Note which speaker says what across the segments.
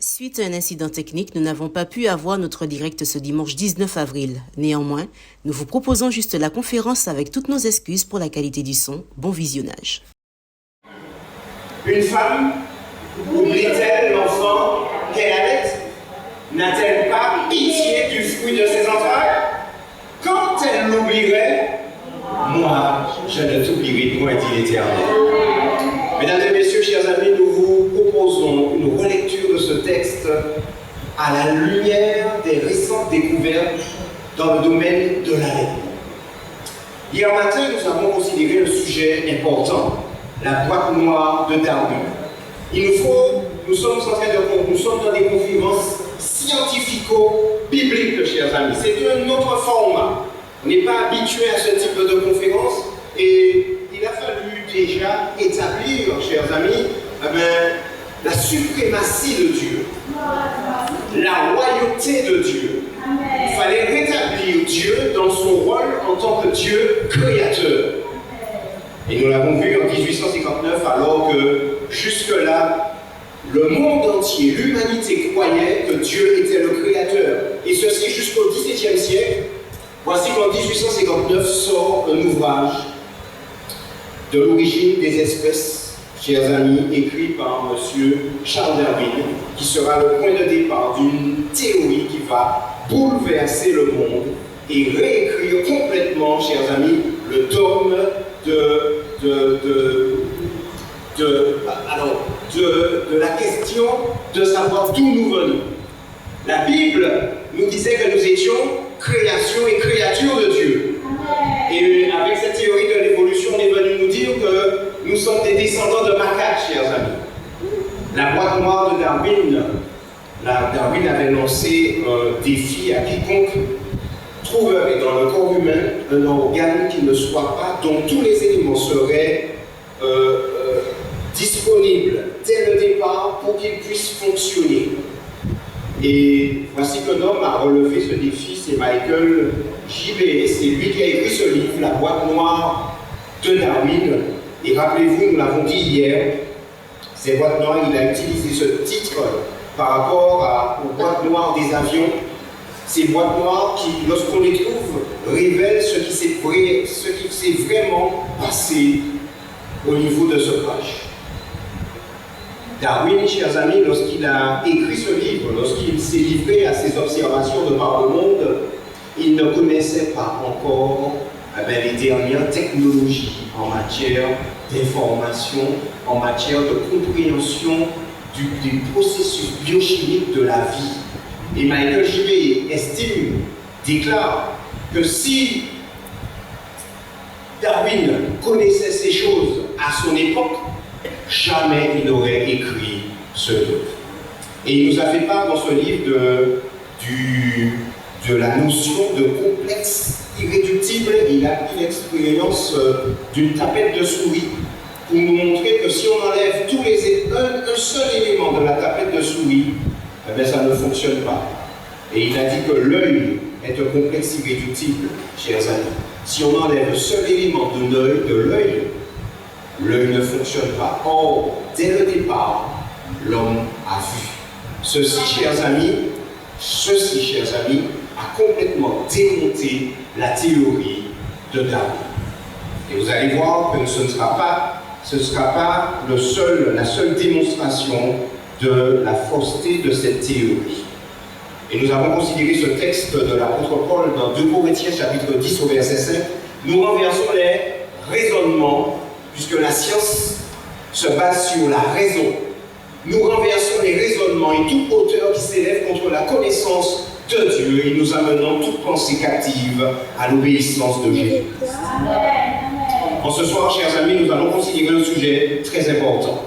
Speaker 1: Suite à un incident technique, nous n'avons pas pu avoir notre direct ce dimanche 19 avril. Néanmoins, nous vous proposons juste la conférence avec toutes nos excuses pour la qualité du son. Bon visionnage.
Speaker 2: Une femme oublie-t-elle l'enfant qu'elle allait? N'a-t-elle pas pitié du fruit de ses entrailles? Quand elle l'oublierait, moi, je ne t'oublierai point, dit l'Éternel. Mesdames et messieurs, chers amis, nous vous proposons une relecture de ce texte à la lumière des récentes découvertes dans le domaine de la lecture. Hier matin, nous avons considéré un sujet important, la boîte noire de Darwin. Nous sommes dans des conférences scientifico-bibliques, chers amis. C'est un autre format. On n'est pas habitué à ce type de conférence et il a fallu déjà établir, chers amis, la suprématie de Dieu, la royauté de Dieu. Il fallait rétablir Dieu dans son rôle en tant que Dieu créateur. Et nous l'avons vu en 1859, alors que jusque-là, le monde entier, l'humanité croyait que Dieu était le créateur. Et ceci jusqu'au XVIIe siècle. Voici qu'en 1859 sort un ouvrage de l'origine des espèces, chers amis, écrit par M. Charles Darwin, qui sera le point de départ d'une théorie qui va bouleverser le monde et réécrire complètement, chers amis, le dogme de la question de savoir d'où nous venons. La Bible nous disait que nous étions création et créature de Dieu. Et avec cette théorie de l'évolution, on est venu nous dire que nous sommes des descendants de macaques, chers amis. La boîte noire de Darwin, Darwin avait lancé un défi à quiconque trouverait dans le corps humain un organe qui ne soit pas, dont tous les éléments seraient disponibles dès le départ pour qu'il puisse fonctionner. Et voici qu'un homme a relevé ce défi, c'est Michael J.B. C'est lui qui a écrit ce livre, La boîte noire de Darwin. Et rappelez-vous, nous l'avons dit hier, ces boîtes noires, il a utilisé ce titre par rapport aux boîtes noires des avions. Ces boîtes noires qui, lorsqu'on les trouve, révèlent ce qui s'est vraiment passé au niveau de ce crash. Darwin, chers amis, lorsqu'il a écrit ce livre, lorsqu'il s'est livré à ses observations de par le monde, il ne connaissait pas encore les dernières technologies en matière d'information, en matière de compréhension du processus biochimique de la vie. Et Michael J.B. déclare que si Darwin connaissait ces choses à son époque, jamais il n'aurait écrit ce livre. Et il nous a fait part dans ce livre de la notion de complexe irréductible. Il a pris l'expérience d'une tapette de souris pour nous montrer que si on enlève un seul élément de la tapette de souris, ça ne fonctionne pas. Et il a dit que l'œil est un complexe irréductible, chers amis. Si on enlève un seul élément de l'œil, l'œil ne fonctionne pas. Or, dès le départ, l'homme a vu. Ceci, chers amis, a complètement démonté la théorie de Darwin. Et vous allez voir que ce ne sera pas la seule démonstration de la fausseté de cette théorie. Et nous avons considéré ce texte de l'apôtre Paul dans 2 Corinthiens chapitre 10 au verset 5. Nous renversons les raisonnements, puisque la science se base sur la raison. Nous renversons les raisonnements et toute hauteur qui s'élève contre la connaissance de Dieu et nous amenons toute pensée captive à l'obéissance de Jésus. En ce soir, chers amis, nous allons considérer un sujet très important.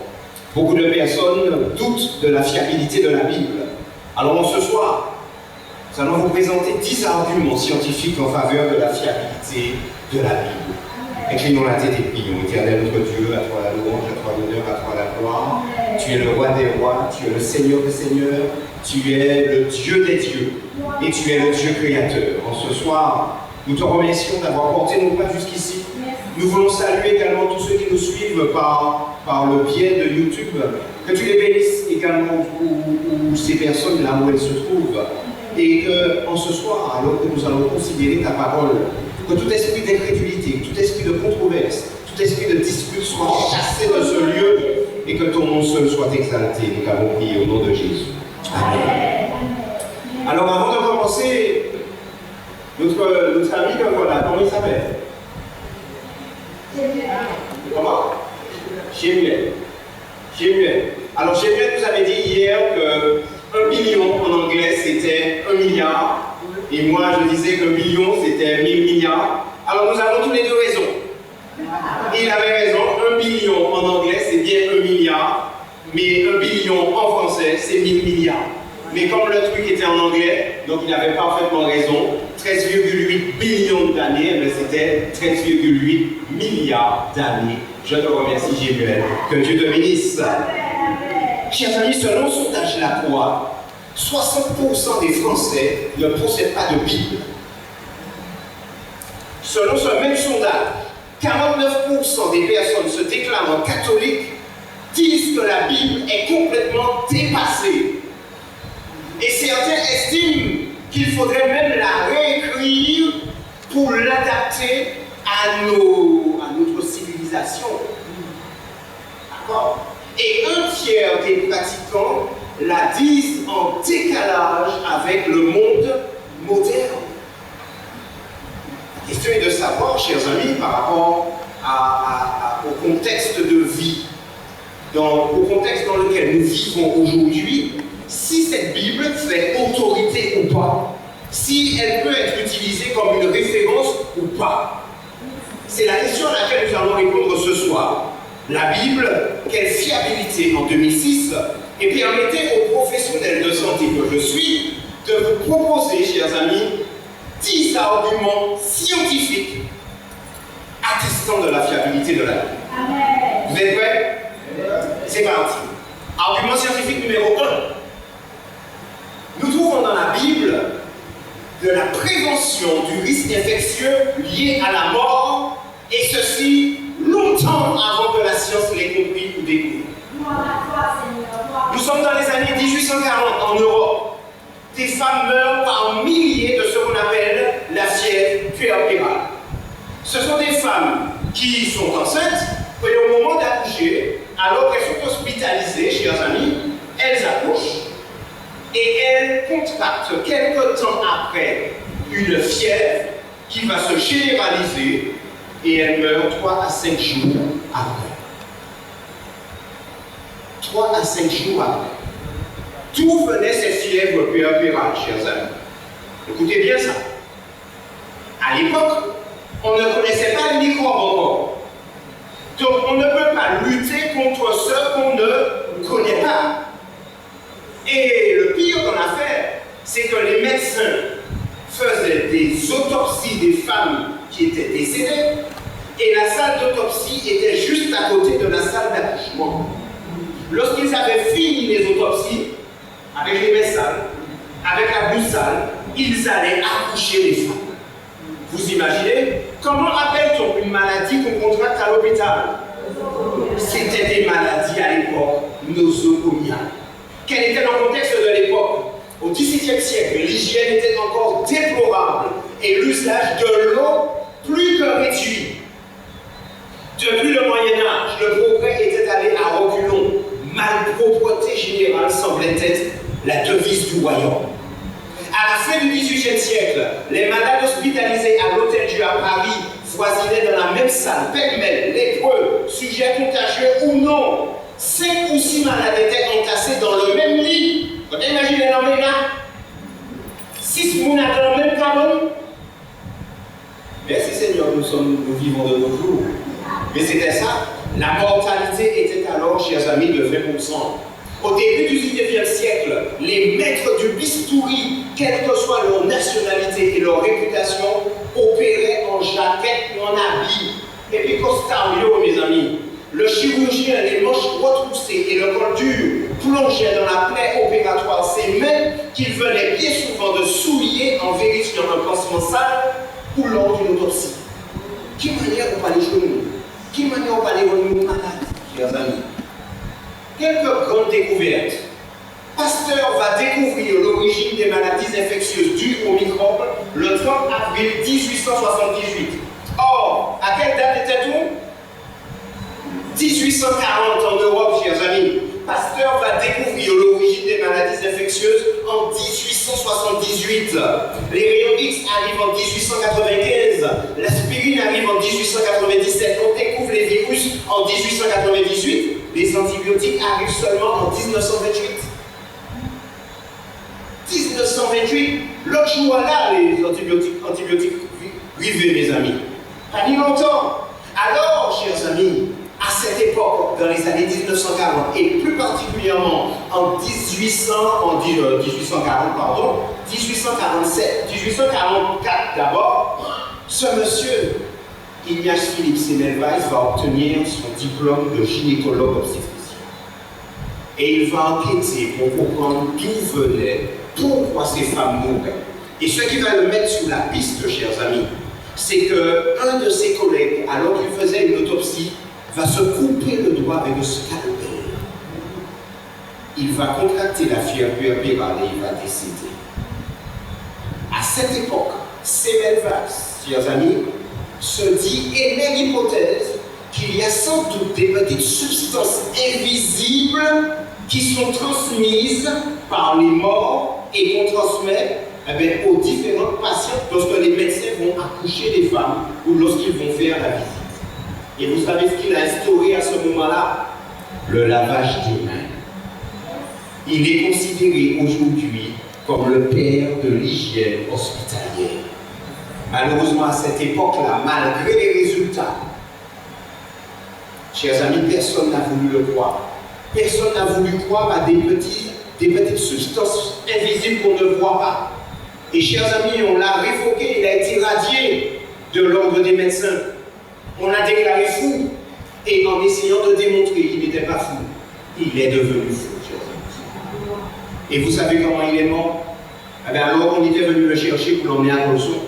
Speaker 2: Beaucoup de personnes doutent de la fiabilité de la Bible. Alors ce soir, nous allons vous présenter 10 arguments scientifiques en faveur de la fiabilité de la Bible. Inclinons la tête et prions. Éternel notre Dieu, à toi la louange, à toi l'honneur, à toi la gloire. Tu es le roi des rois, tu es le Seigneur des seigneurs, tu es le Dieu des dieux et tu es le Dieu créateur. En ce soir, nous te remercions d'avoir porté nos pas jusqu'ici. Nous voulons saluer également tous ceux qui nous suivent par le biais de YouTube. Que tu les bénisses également où ces personnes là où elles se trouvent. Et qu'en ce soir, alors que nous allons considérer ta parole, que tout esprit d'incrédulité, tout esprit de controverse, tout esprit de dispute soit chassé de ce lieu et que ton nom seul soit exalté. Nous avons prié au nom de Jésus. Amen. Alors avant de commencer, notre ami, voilà, comment il s'appelle? Comment? Jémuel. Alors Jémuel nous avait dit hier que 1 million en anglais c'était 1 milliard. Et moi je disais que million c'était 1000 milliards. Alors nous avons tous les deux raison. Il avait raison, 1 billion en anglais c'est bien 1 milliard. Mais 1 billion en français c'est 1000 milliards. Mais comme le truc était en anglais, donc il avait parfaitement raison. 13,8 billions d'années, mais c'était 13,8 milliards d'années. Je te remercie, Jémuel. Que Dieu te bénisse. Chers amis, selon son sondage La Croix, 60% des Français ne possèdent pas de Bible. Selon ce même sondage, 49% des personnes se déclarant catholiques disent que la Bible est complètement dépassée. Et certains estiment qu'il faudrait même la réécrire pour l'adapter à notre civilisation. D'accord? Et 1/3 des pratiquants la disent en décalage avec le monde moderne. La question est de savoir, chers amis, par rapport au contexte de vie, au contexte dans lequel nous vivons aujourd'hui, si cette Bible fait autorité ou pas, si elle peut être utilisée comme une référence ou pas. C'est la question à laquelle nous allons répondre ce soir. La Bible, quelle fiabilité en 2006, et permettez aux professionnels de santé que je suis de vous proposer, chers amis, 10 arguments scientifiques attestant de la fiabilité de la Bible. Amen. Vous êtes prêts? C'est parti. Argument scientifique numéro 1. Nous trouvons dans la Bible de la prévention du risque infectieux lié à la mort, et ceci longtemps avant que la science l'ait compris ou découvert. Nous sommes dans les années 1840 en Europe. Des femmes meurent par milliers de ce qu'on appelle la fièvre puerpérale. Ce sont des femmes qui sont enceintes et au moment d'accoucher, alors qu'elles sont hospitalisées, chers amis, elles accouchent. Et elle contracte quelque temps après une fièvre qui va se généraliser et elle meurt 3 à 5 jours après. 3 à 5 jours après. D'où venaient ces fièvres puerpérales, chers amis? Écoutez bien ça. À l'époque, on ne connaissait pas les microbes encore. Donc on ne peut pas lutter contre ce qu'on ne connaît pas. Et le pire dans l'affaire, c'est que les médecins faisaient des autopsies des femmes qui étaient décédées, et la salle d'autopsie était juste à côté de la salle d'accouchement. Lorsqu'ils avaient fini les autopsies, avec les médecins, avec la boussole, ils allaient accoucher les femmes. Vous imaginez? Comment appelle-t-on une maladie qu'on contracte à l'hôpital? C'était des maladies à l'époque nosocomiales. Quel était le contexte de l'époque? Au XVIIe siècle, l'hygiène était encore déplorable et l'usage de l'eau plus que réduit. Depuis le Moyen-Âge, le progrès était allé à reculons. Malpropreté générale semblait être la devise du royaume. À la fin du XVIIIe siècle, les malades hospitalisés à l'Hôtel-Dieu à Paris voisinaient dans la même salle, pêle-mêle, lépreux, sujets contagieux ou non. 5 ou 6 malades étaient entassés dans le même lit. Vous imaginez l'homme là? 6 malades dans le même cabane. Merci Seigneur, nous vivons de nos jours. Mais c'était ça. La mortalité était alors, chers amis, de 20%. Au début du XIXe siècle, les maîtres du bistouri, quelle que soit leur nationalité et leur réputation, opéraient en jaquette ou en habit. Et puis, Costario, mes amis, le chirurgien, les manches retroussées et le col dur, plongeait dans la plaie opératoire ces mains qu'il venait bien souvent de souiller en vérifiant un pansement sale ou lors d'une autopsie. Qui manière on parle de nous? Qui manière on parle de nous malades, chers amis? Quelques grandes découvertes. Pasteur va découvrir l'origine des maladies infectieuses dues aux microbes le 30 avril 1878. Or, à quelle date était-on? 1840 en Europe, chers amis. Pasteur va découvrir l'origine des maladies infectieuses en 1878. Les rayons X arrivent en 1895. L'aspirine arrive en 1897. On découvre les virus en 1898. Les antibiotiques arrivent seulement en 1928. 1928, l'autre jour là, les antibiotiques vivent, mes amis. Pas ni longtemps. Alors, chers amis, à cette époque, dans les années 1940, et plus particulièrement en 1844 d'abord, ce monsieur, Ignace Philippe Semmelweis, va obtenir son diplôme de gynécologue obstétricien. Et il va enquêter pour comprendre d'où venait, pourquoi ces femmes mouraient. Et ce qui va le mettre sur la piste, chers amis, c'est qu'un de ses collègues, alors qu'il faisait une autopsie, va se couper le doigt avec le scalpel. Il va contracter la fièvre puerpérale et il va décéder. À cette époque, Semmelweis, chers amis, se dit, émet l'hypothèse qu'il y a sans doute des petites substances invisibles qui sont transmises par les morts et qu'on transmet aux différents patients lorsque les médecins vont accoucher des femmes ou lorsqu'ils vont faire la visite. Et vous savez ce qu'il a instauré à ce moment-là? Le lavage des mains. Il est considéré aujourd'hui comme le père de l'hygiène hospitalière. Malheureusement, à cette époque-là, malgré les résultats, chers amis, personne n'a voulu le croire. Personne n'a voulu croire à des petites substances invisibles qu'on ne voit pas. Et chers amis, on l'a révoqué, il a été radié de l'ordre des médecins. On l'a déclaré fou. Et en essayant de démontrer qu'il n'était pas fou, il est devenu fou, chers amis. Et vous savez comment il est mort? Alors on était venu le chercher pour l'emmener à Colson.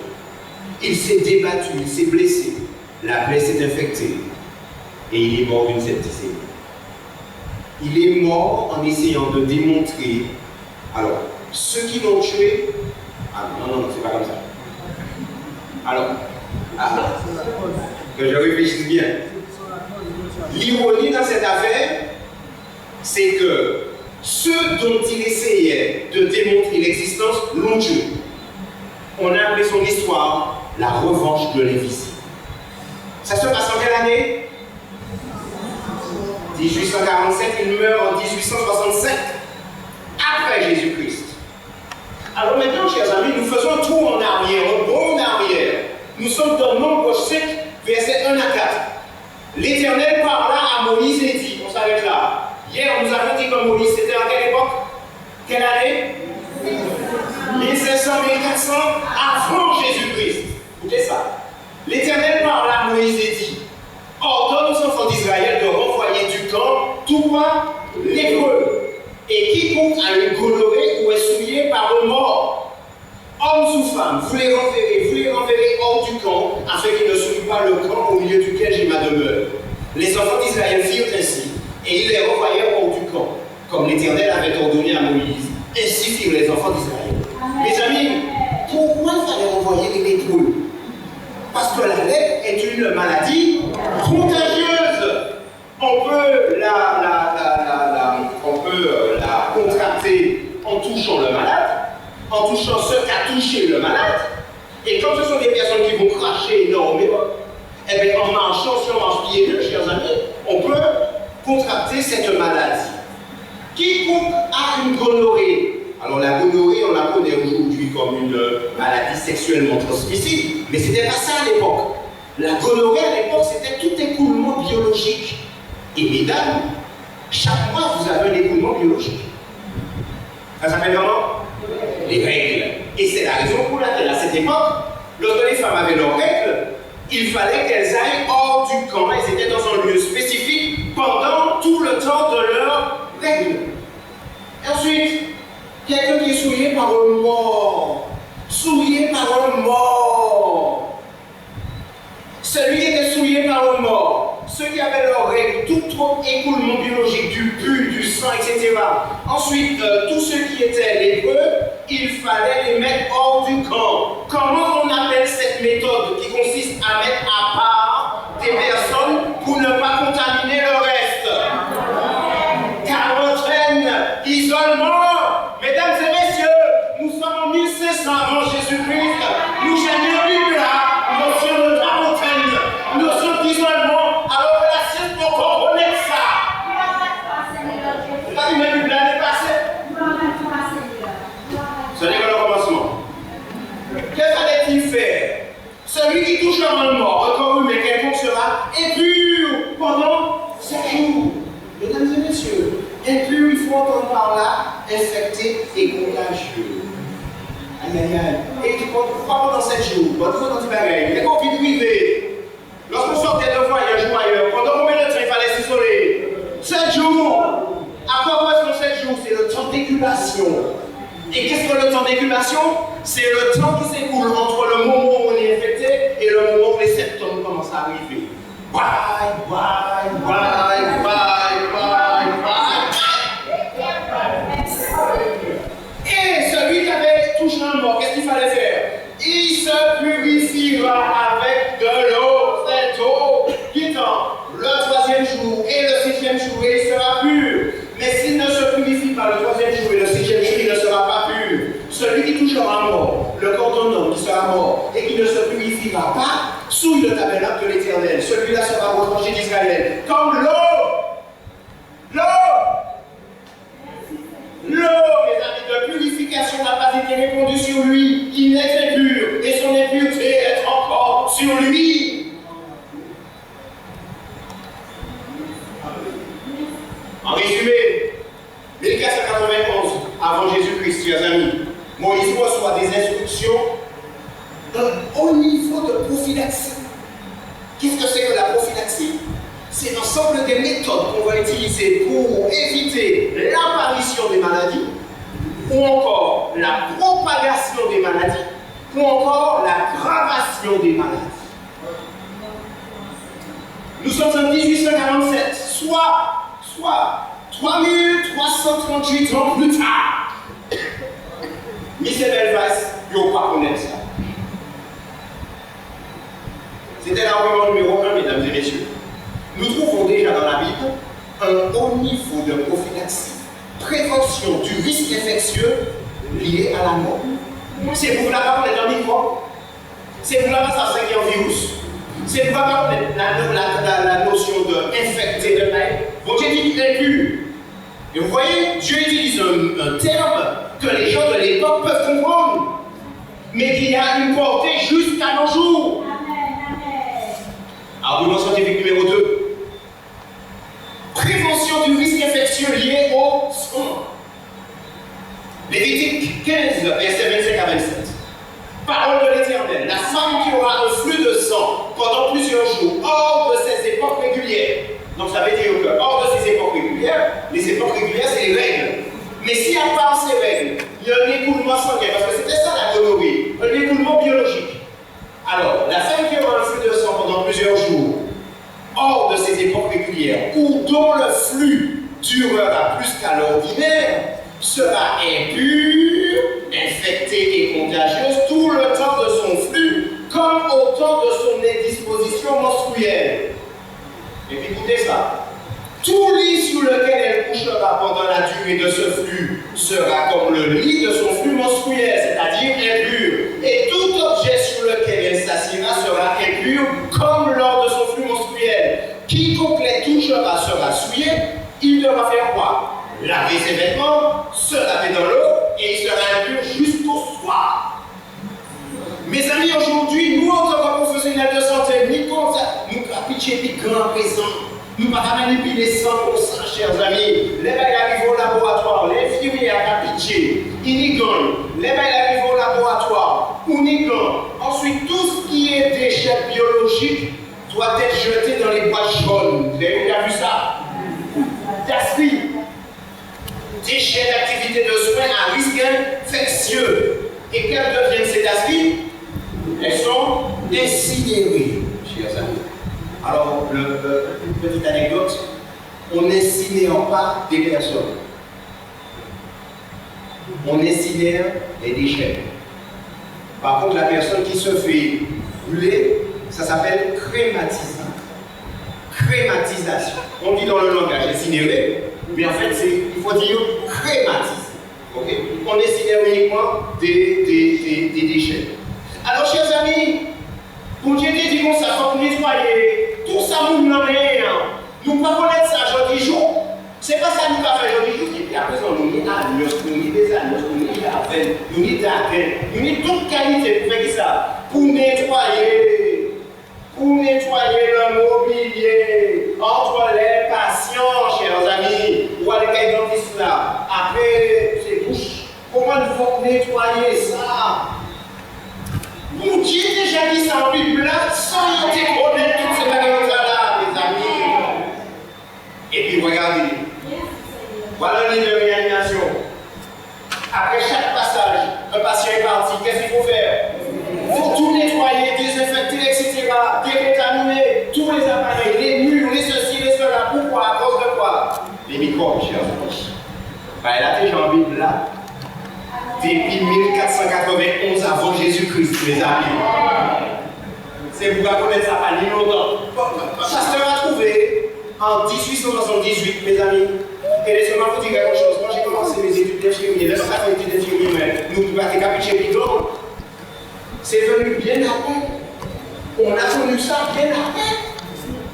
Speaker 2: Il s'est débattu, il s'est blessé. La plaie s'est infectée. Et il est mort d'une septicémie. Il est mort en essayant de démontrer. Alors, ceux qui l'ont tué. Ah non, c'est pas comme ça. Alors, que je réfléchisse bien. L'ironie dans cette affaire, c'est que ceux dont il essayait de démontrer l'existence l'ont tué. On a appelé son histoire la revanche de l'invisible. Ça se passe en quelle année? 1847, il meurt en 1865, après Jésus-Christ. Alors maintenant, chers amis, nous faisons un tour en arrière, un bond en arrière. Nous sommes dans Nombre 5, versets 1 à 4. L'Éternel parla à Moïse et dit, on s'arrête là. Hier, nous avons dit que Moïse, c'était en quelle époque? Quelle année? 1500, 1400, avant Jésus-Christ. Écoutez ça. L'Éternel parla à Moïse et dit, ordonne aux enfants d'Israël de renvoyer du camp tout roi lépreux, et quiconque a une gonorrhée ou est souillé par le mort, homme ou femme, vous les renverrez hors du camp, afin qu'ils ne souillent pas le camp au milieu duquel j'ai ma demeure. Les enfants d'Israël firent ainsi, et ils les renvoyèrent hors du camp, comme l'Éternel avait ordonné à Moïse. Ainsi firent les enfants d'Israël. Mes amis, pourquoi il fallait renvoyer les lépreux? Parce que la lèpre est une maladie contagieuse. On peut la contracter en touchant le malade, en touchant ce qu'a touché le malade. Et comme ce sont des personnes qui vont cracher énormément, eh bien, en marchant, si on marche pieds nus, chers amis, on peut contracter cette maladie. Quiconque a une gonorrhée, alors la gonorrhée, on la connaît aujourd'hui comme une maladie sexuellement transmissible, mais ce n'était pas ça à l'époque. La gonorrhée à l'époque, c'était tout écoulement biologique. Et mesdames, chaque mois, vous avez un écoulement biologique. Ça s'appelle comment? Les règles. Et c'est la raison pour laquelle, à cette époque, lorsque les femmes avaient leurs règles, il fallait qu'elles aillent hors du camp. Elles étaient dans un lieu spécifique pendant tout le temps de leurs règles. Et ensuite, quelqu'un qui est souillé par un mort. Souillé par un mort. Celui qui avaient leurs règles, tout écoulement biologique, du pus, du sang, etc. Ensuite, tous ceux qui étaient lépreux, il fallait les mettre hors du camp. Comment on appelle cette méthode qui consiste à mettre à part des personnes pour ne pas contaminer le reste? Quarantaine, isolement. Mesdames et messieurs, nous sommes en 1500 avant Jésus-Christ. Nous jamais vu là, notion de quarantaine, notion d'isolement, alors que la science peut comprendre ça. C'est pas une Bible l'année passée. Ce n'est que le commencement. Que fallait-il faire? Celui qui touche un mort, encore mais quelconque sera impur pendant 7 jours. Mesdames et messieurs, impur, il faut entendre par là, infecté et contagieux. Aïe aïe aïe. Et pourquoi pendant 7 jours? Bon, tout dans du bagage. Les conflits privés. Lorsqu'on sortait de voyage ou ailleurs, pendant combien de temps il fallait s'isoler? 7 jours. À quoi correspond 7 jours? C'est le temps d'incubation. Et qu'est-ce que le temps d'incubation? C'est le temps qui s'écoule entre le moment où on est infecté et le moment où les symptômes commencent à arriver. Et celui qui avait touché un mort, qu'est-ce qu'il fallait faire? Il se purifiera avec de l'eau, cette eau qui tend le 3e jour et le 6e jour et il sera pur. Mais s'il ne se purifie pas le 3e jour et le 6e jour, il ne sera pas pur. Celui qui touchera un mort, le corps d'un homme qui sera mort et qui ne se purifiera pas, souille le tabernacle de l'Éternel. Celui-là sera retranché d'Israël. Comme l'eau, mes amis, de purification n'a pas été répandue sur lui. Il est impur et son impureté est encore sur lui. En résumé, 1491, avant Jésus-Christ, chers amis, Moïse reçoit des instructions au niveau de prophylaxie. Qu'est-ce que c'est que la prophylaxie? C'est l'ensemble des méthodes qu'on va utiliser pour éviter l'apparition des maladies, ou encore la propagation des maladies, ou encore l'aggravation des maladies. Nous sommes en 1847, soit 3338 ans plus tard. Michel Belvas, il ne faut pas connaître ça. C'était l'argument numéro 1, mesdames et messieurs. Nous trouvons déjà dans la Bible un haut niveau de prophylaxie, prévention du risque infectieux lié à la mort. C'est pour la part d'un microbe, c'est pour la part d'un virus, c'est pour la part la notion d'infecté de paix. Bon, j'ai dit qu'il est impur. Et vous voyez, Dieu utilise un terme que les gens de l'époque peuvent comprendre, mais qui a une portée jusqu'à nos jours. Argument scientifique numéro 2. Prévention du risque infectieux lié au sang. Lévitique 15, versets 25 à 27. Parole de l'Éternel. La femme qui aura un flux de sang pendant plusieurs jours, hors de ses époques régulières. Donc ça veut dire que hors de ces époques régulières, les époques régulières c'est les règles. Mais si à part ces règles, il y a un écoulement sanguin, parce que c'était ça la gonorrhée, un écoulement biologique. Alors, la femme qui aura un flux de sang pendant plusieurs jours, hors de ces époques régulières, ou dont le flux durera plus qu'à l'ordinaire, sera impure, infectée et contagieuse tout le temps de son flux, comme au temps de son indisposition menstruelle. Et puis écoutez ça. Tout lit sur lequel elle couchera pendant la durée de ce flux sera comme le lit de son flux menstruel, c'est-à-dire impur. Et tout objet sur lequel elle s'assiera sera impur comme lors de son flux menstruel. Quiconque les touchera sera souillé, il devra faire quoi? Laver ses vêtements, se laver dans l'eau, et il sera impur jusqu'au soir. Mes amis, aujourd'hui, nous, en tant que professionnels de santé, nous avons pitché des grands présents. Nous ne pouvons pas manipuler 100%, chers amis. Les mecs arrivent au laboratoire, les infirmiers à pitcher, ils n'y gagnent. Les mecs arrivent au laboratoire, on y gagne. Ensuite, tout ce qui est déchets biologiques doit être jeté dans les boîtes jaunes. Vous avez déjà vu ça? Gaspille. Déchets d'activité de soins à risque infectieux. Et quelles deviennent ces gaspilles? Elles sont incinérées, chers amis. Alors, une petite anecdote, on n'incinère pas des personnes. On incinère des déchets. Par contre, la personne qui se fait brûler, ça s'appelle crématisation. Crématisation. On dit dans le langage incinéré, mais en fait, il faut dire crématiser. Okay? On incinère uniquement des déchets. Alors, chers amis, pour Dieu te dit qu'on ça, faut nettoyer tout ça, nous n'en rien. Nous ne pouvons pas connaître ça aujourd'hui jour. Ce n'est pas ça nous avons fait aujourd'hui jour. Et puis après, nous avons des anneaux, nous avons des affaires, nous avons des affaires, nous avons toute qualité pour faire ça. Pour nettoyer le mobilier entre les patients, chers amis. Ou avec les dentistes là. Après, c'est bouche. Comment il faut nettoyer ça? Vous qui avez déjà dit ça en Bible là, sans y connaître toutes ces bagages-là, mes amis. Et puis regardez, voilà le lit de réanimation. Après chaque passage, un patient est parti, qu'est-ce qu'il faut faire? Il faut tout nettoyer, désinfecter, etc. Décontaminer tous les appareils, les murs, les ceci, les cela. Pourquoi? À cause de quoi? Les microbes, chers amis. Ben, elle a déjà en Bible là. Depuis 1491 avant Jésus-Christ, mes amis. C'est vous qui connaissez ça pas ni longtemps. Pasteur a trouvé en 1878, mes amis. Et laissez-moi vous dire quelque chose. Quand j'ai commencé mes études d'infirmier, là, ça fait études d'infirmier, nous ne pouvons pas décapucher bidon. C'est venu bien après. On a connu ça bien après.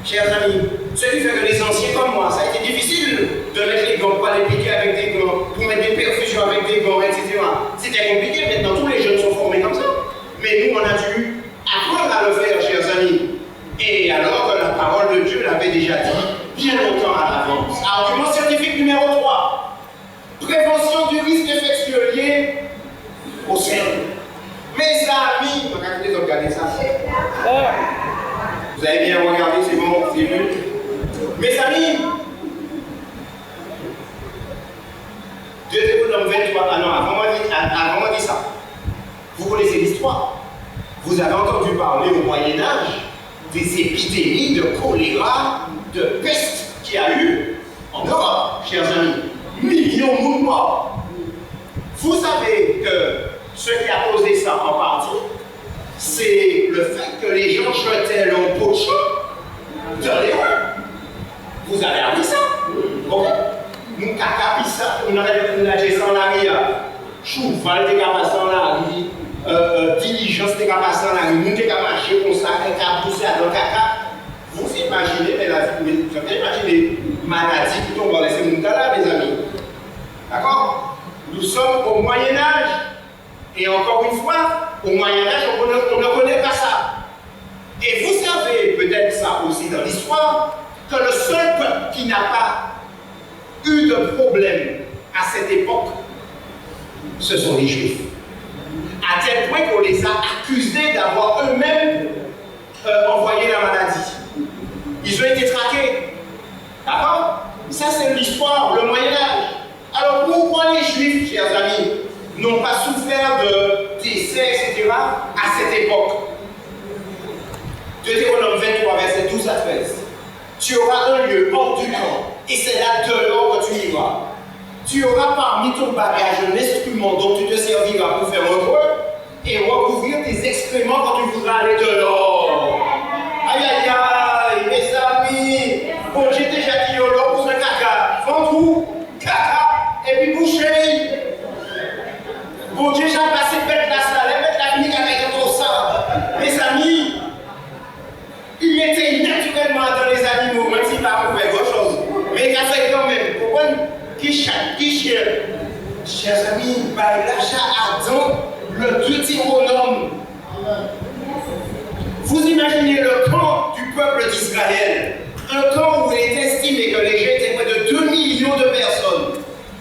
Speaker 2: Chers amis, ce qui fait que les anciens comme moi, ça a été difficile de mettre les gants, pas les piquer avec des gants, pour mettre des perfusions avec des gants, etc. C'était compliqué, maintenant tous les jeunes sont formés comme ça. Mais nous, on a dû apprendre à le faire, chers amis. Et alors que la parole de Dieu l'avait déjà dit bien longtemps à l'avance. Argument scientifique numéro 3. Prévention du risque infectieux lié au cerveau. Mes amis, regardez ça. Vous avez bien regardé, c'est bon, c'est vu. Mes amis, Deutéronome 23, ah non, avant moi dit ça. Vous connaissez l'histoire. Vous avez entendu parler au Moyen-Âge des épidémies de choléra, de peste qu'il y a eu en Europe, chers amis. Millions de morts. Vous savez que ce qui a causé ça en partie, c'est le fait que les gens jetaient leur pot de chat dans les rues. Vous avez appris ça? Ok? Nous avons appris ça, nous avons dit ça en la rue. Cheval était capable de la rue, diligence était capable de la rue, nous étions capables de marcher comme ça, nous avons poussé dans le caca. Vous imaginez, vous imaginez maladie qui tombe dans les séminaires, mes amis. D'accord? Nous sommes au Moyen-Âge. Et encore une fois, au Moyen-Âge, on ne connaît pas ça. Et vous savez peut-être ça aussi dans l'histoire, que le seul peuple qui n'a pas eu de problème à cette époque, ce sont les Juifs. À tel point qu'on les a accusés d'avoir eux-mêmes envoyé la maladie. Ils ont été traqués. D'accord? Ça, c'est l'histoire, le Moyen-Âge. Alors pourquoi les Juifs, chers amis, n'ont pas souffert de décès, etc., à cette époque? Deutéronome 23, verset 12 à 13. Tu auras un lieu hors du camp, et c'est là dehors que tu iras. Tu auras parmi ton bagage un instrument dont tu te serviras pour faire un creux et recouvrir tes excréments quand tu voudras aller dehors. Aïe aïe aïe, mes amis, bon, j'ai déjà dit au pour un caca, ventrou, caca, et puis boucher. Bon Dieu, j'ai passé bête la salle, mettre la clinique avec un sang. Mes amis, il était naturellement dans les animaux, même s'il n'a pas fait grand chose. Mais il a fait quand même. Pourquoi? Qui chien. Chers amis, par l'achat Adam, le Deutéronome. Vous imaginez le camp du peuple d'Israël. Un camp où il est estimé que les gens étaient près de 2 millions de personnes.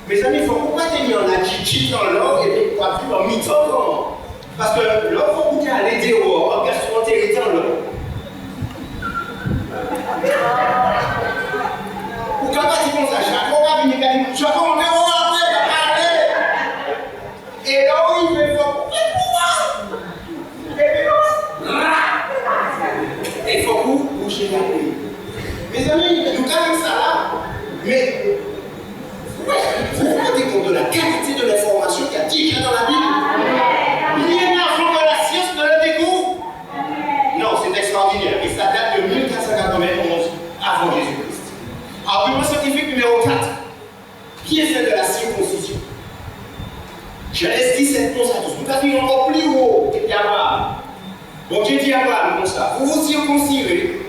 Speaker 2: Mes amis, il faut pourquoi tenir la chichi dans l'or et puis pas plus en mi-temps. Parce que l'or, il faut goûter à aller dehors, en gastroentérite dans l'or. Pourquoi pas dire comme ça? Chaque fois qu'on va venir, je vais commander au après, allez! Et là où il fait fort, et puis là, il faut bouger la pluie. déjà dans la Bible. Bien avant que la science ne le découvre. Non, c'est extraordinaire. Et ça date de 1491 avant Jésus-Christ. Argument scientifique numéro 4. Qui est celle de la circoncision? Genèse 17, 11 à 12. Nous avons encore plus haut que Abraham. Bon Dieu dit à Abraham comme ça, vous vous circoncirez,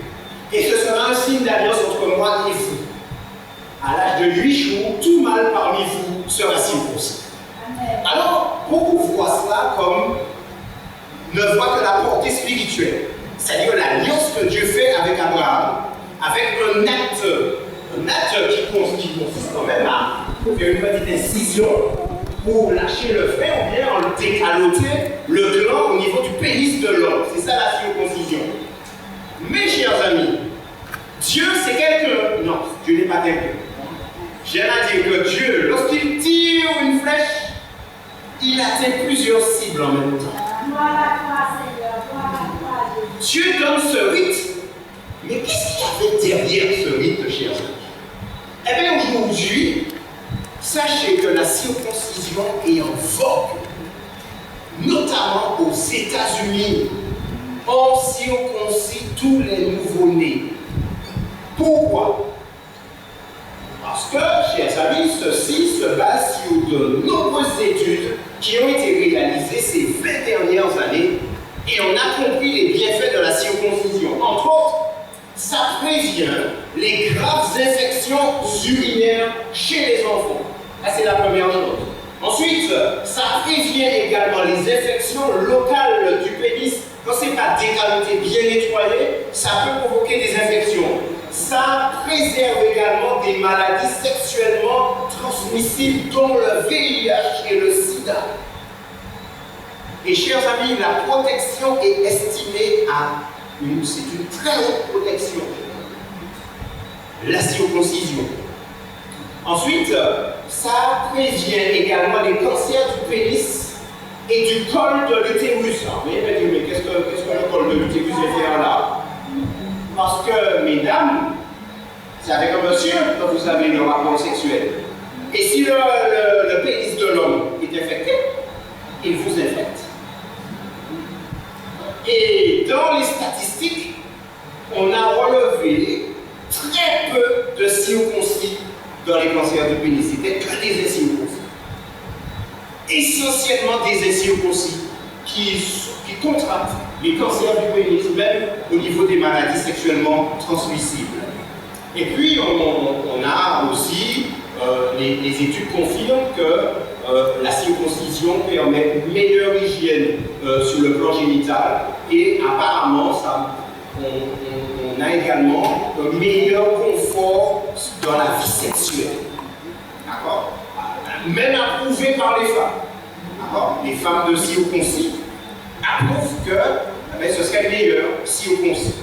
Speaker 2: et ce sera un signe d'alliance entre moi et vous. À l'âge de 8 jours, tout mâle parmi vous sera circoncis. Alors, beaucoup voient cela comme ne voient que la portée spirituelle, c'est-à-dire l'alliance que Dieu fait avec Abraham, avec un acte qui consiste quand même à faire une petite incision pour lâcher le frère ou bien en décaloter le gland au niveau du pénis de l'homme. C'est ça la circoncision. Mes chers amis, Dieu c'est quelqu'un. Non, Dieu n'est pas quelqu'un. J'aime à dire que Dieu, lorsqu'il tire une flèche, il atteint plusieurs cibles en même temps. Dieu donne ce rite. Mais qu'est-ce qu'il y avait derrière ce rite, chers amis? Eh bien, aujourd'hui, sachez que la circoncision est en vogue, notamment aux États-Unis. On circoncis tous les nouveau-nés. Pourquoi? Parce que, chers amis, ceci se base sur de nombreuses études qui ont été réalisées ces 20 dernières années et on a compris les bienfaits de la circoncision. Entre autres, ça prévient les graves infections urinaires chez les enfants. Ça, c'est la première chose. Ensuite, ça prévient également les infections locales du pénis. Quand ce n'est pas décaloté, bien nettoyé, ça peut provoquer des infections. Ça préserve également des maladies sexuellement transmissibles, dont le VIH et le sida. Et chers amis, la protection est estimée à c'est une très haute protection. La circoncision. Ensuite, ça prévient également les cancers du pénis et du col de l'utérus. Vous voyez, mais qu'est-ce que le col de l'utérus vient faire là? Parce que, mesdames, c'est avec un monsieur que vous avez le rapport sexuel. Et si le pénis de l'homme est infecté, il vous infecte. Et dans les statistiques, on a relevé très peu de circoncis dans les cancers du pénis. C'était que des incirconcis. Essentiellement des incirconcis qui contractent les cancers du pénis, même au niveau des maladies sexuellement transmissibles. Et puis, on a aussi, les études confirment que la circoncision permet une meilleure hygiène sur le plan génital et apparemment, on a également un meilleur confort dans la vie sexuelle. D'accord? Même approuvé par les femmes. D'accord? Les femmes de circoncis approuvent que ce serait meilleur circoncis.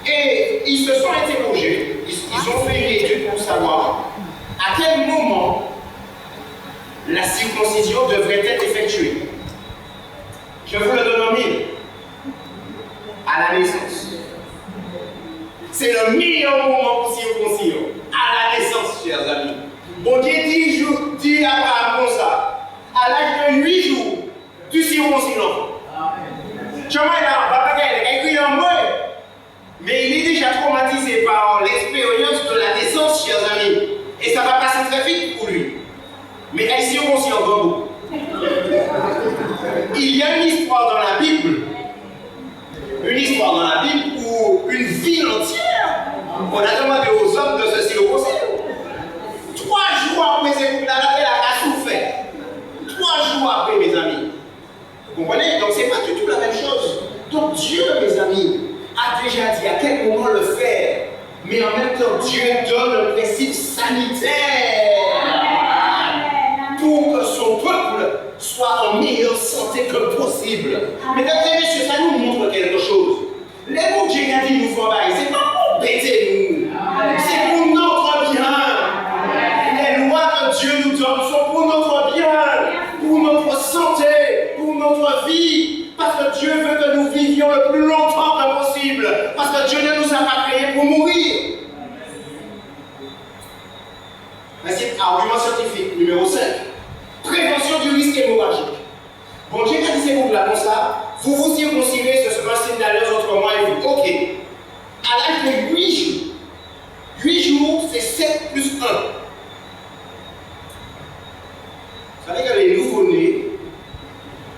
Speaker 2: Et ils se sont interrogés, ils ont fait une étude pour savoir à quel moment la circoncision devrait être effectuée. Je vous le donne en mille. À la naissance. C'est le meilleur moment pour circoncire. À la naissance, chers amis. Bon Dieu dit à Abraham comme ça. À l'âge de 8 jours, tu circoncis l'enfant. Tu vois, papa, il a écrit un mot. Mais il est déjà traumatisé par l'expérience de la naissance, chers amis. Et ça va passer très vite pour lui. Mais elle circoncis encore beaucoup. Il y a une histoire dans la Bible. Une histoire dans la Bible où une ville entière, on a demandé aux hommes de se circoncire. 3 jours après, c'est pour la a souffert. 3 jours après, mes amis. Vous comprenez? Donc, ce n'est pas du tout la même chose. Donc, Dieu, mes amis, a déjà dit à quel moment le faire. Mais en même temps, Dieu donne un principe sanitaire pour que son peuple soit en meilleure santé que possible. Mesdames et messieurs, ça nous montre quelque chose. Les mots que Dieu a dit nous font bailler, c'est pas pour bêter nous, c'est pour notre bien. Les lois que Dieu nous donne sont pour notre bien, pour notre santé, pour notre vie, parce que Dieu veut que nous vivions le plus longtemps que possible, parce que Dieu ne nous a pas créés pour mourir. Voici argument scientifique numéro 5. Prévention du risque hémorragique. Bon Dieu, quand il vous là comme ça, vous vous circoncirez, ce sera un signe d'alliance entre moi et vous. Ok. À l'âge de 8 jours, 8 jours, c'est 7 plus 1. Ça veut dire que les nouveau-nés,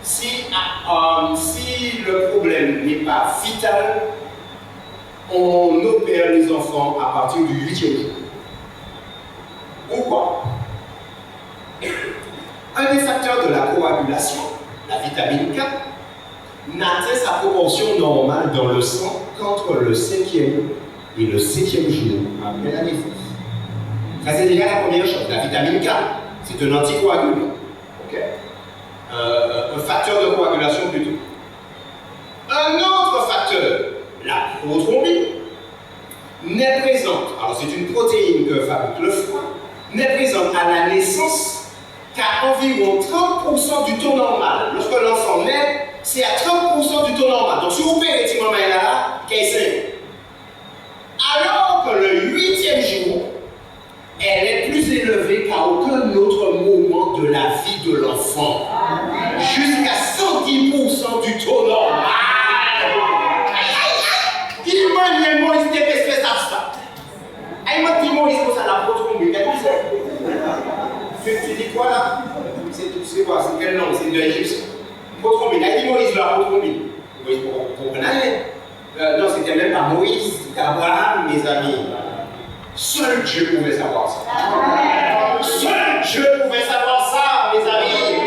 Speaker 2: si le problème n'est pas vital, on opère les enfants à partir du 8e jour. Pourquoi? Un des facteurs de la coagulation, la vitamine K, n'atteint sa proportion normale dans le sang qu'entre le 5e et le 7e jour après la naissance. Ça, c'est déjà la première chose. La vitamine K, c'est un anticoagulant. Okay? Un facteur de coagulation plutôt. Un autre facteur, la prothrombine, n'est présente, alors c'est une protéine que fabrique le foie, n'est présente à la naissance qu'à environ 30% du taux normal. Lorsque l'enfant naît, c'est à 30% du taux normal. Donc si vous opérez petit maman là, qu'est-ce? Alors que le 8e jour, elle est plus élevée qu'à aucun autre moment de la vie de l'enfant. Jusqu'à 110% du taux normal. Il m'a dit Moïse des espèces d'abstra. Il m'a dit Moïse pour ça la prothrombine. Tu dis quoi là? C'est quoi? C'est quel nom? C'est de l'Égyptien. Prothrombine. Il dit Moïse la prothrombine. Moïse pour non, c'était même pas Moïse, c'était Abraham, mes amis. Seul Dieu pouvait savoir ça. Seul Dieu pouvait savoir ça, mes amis.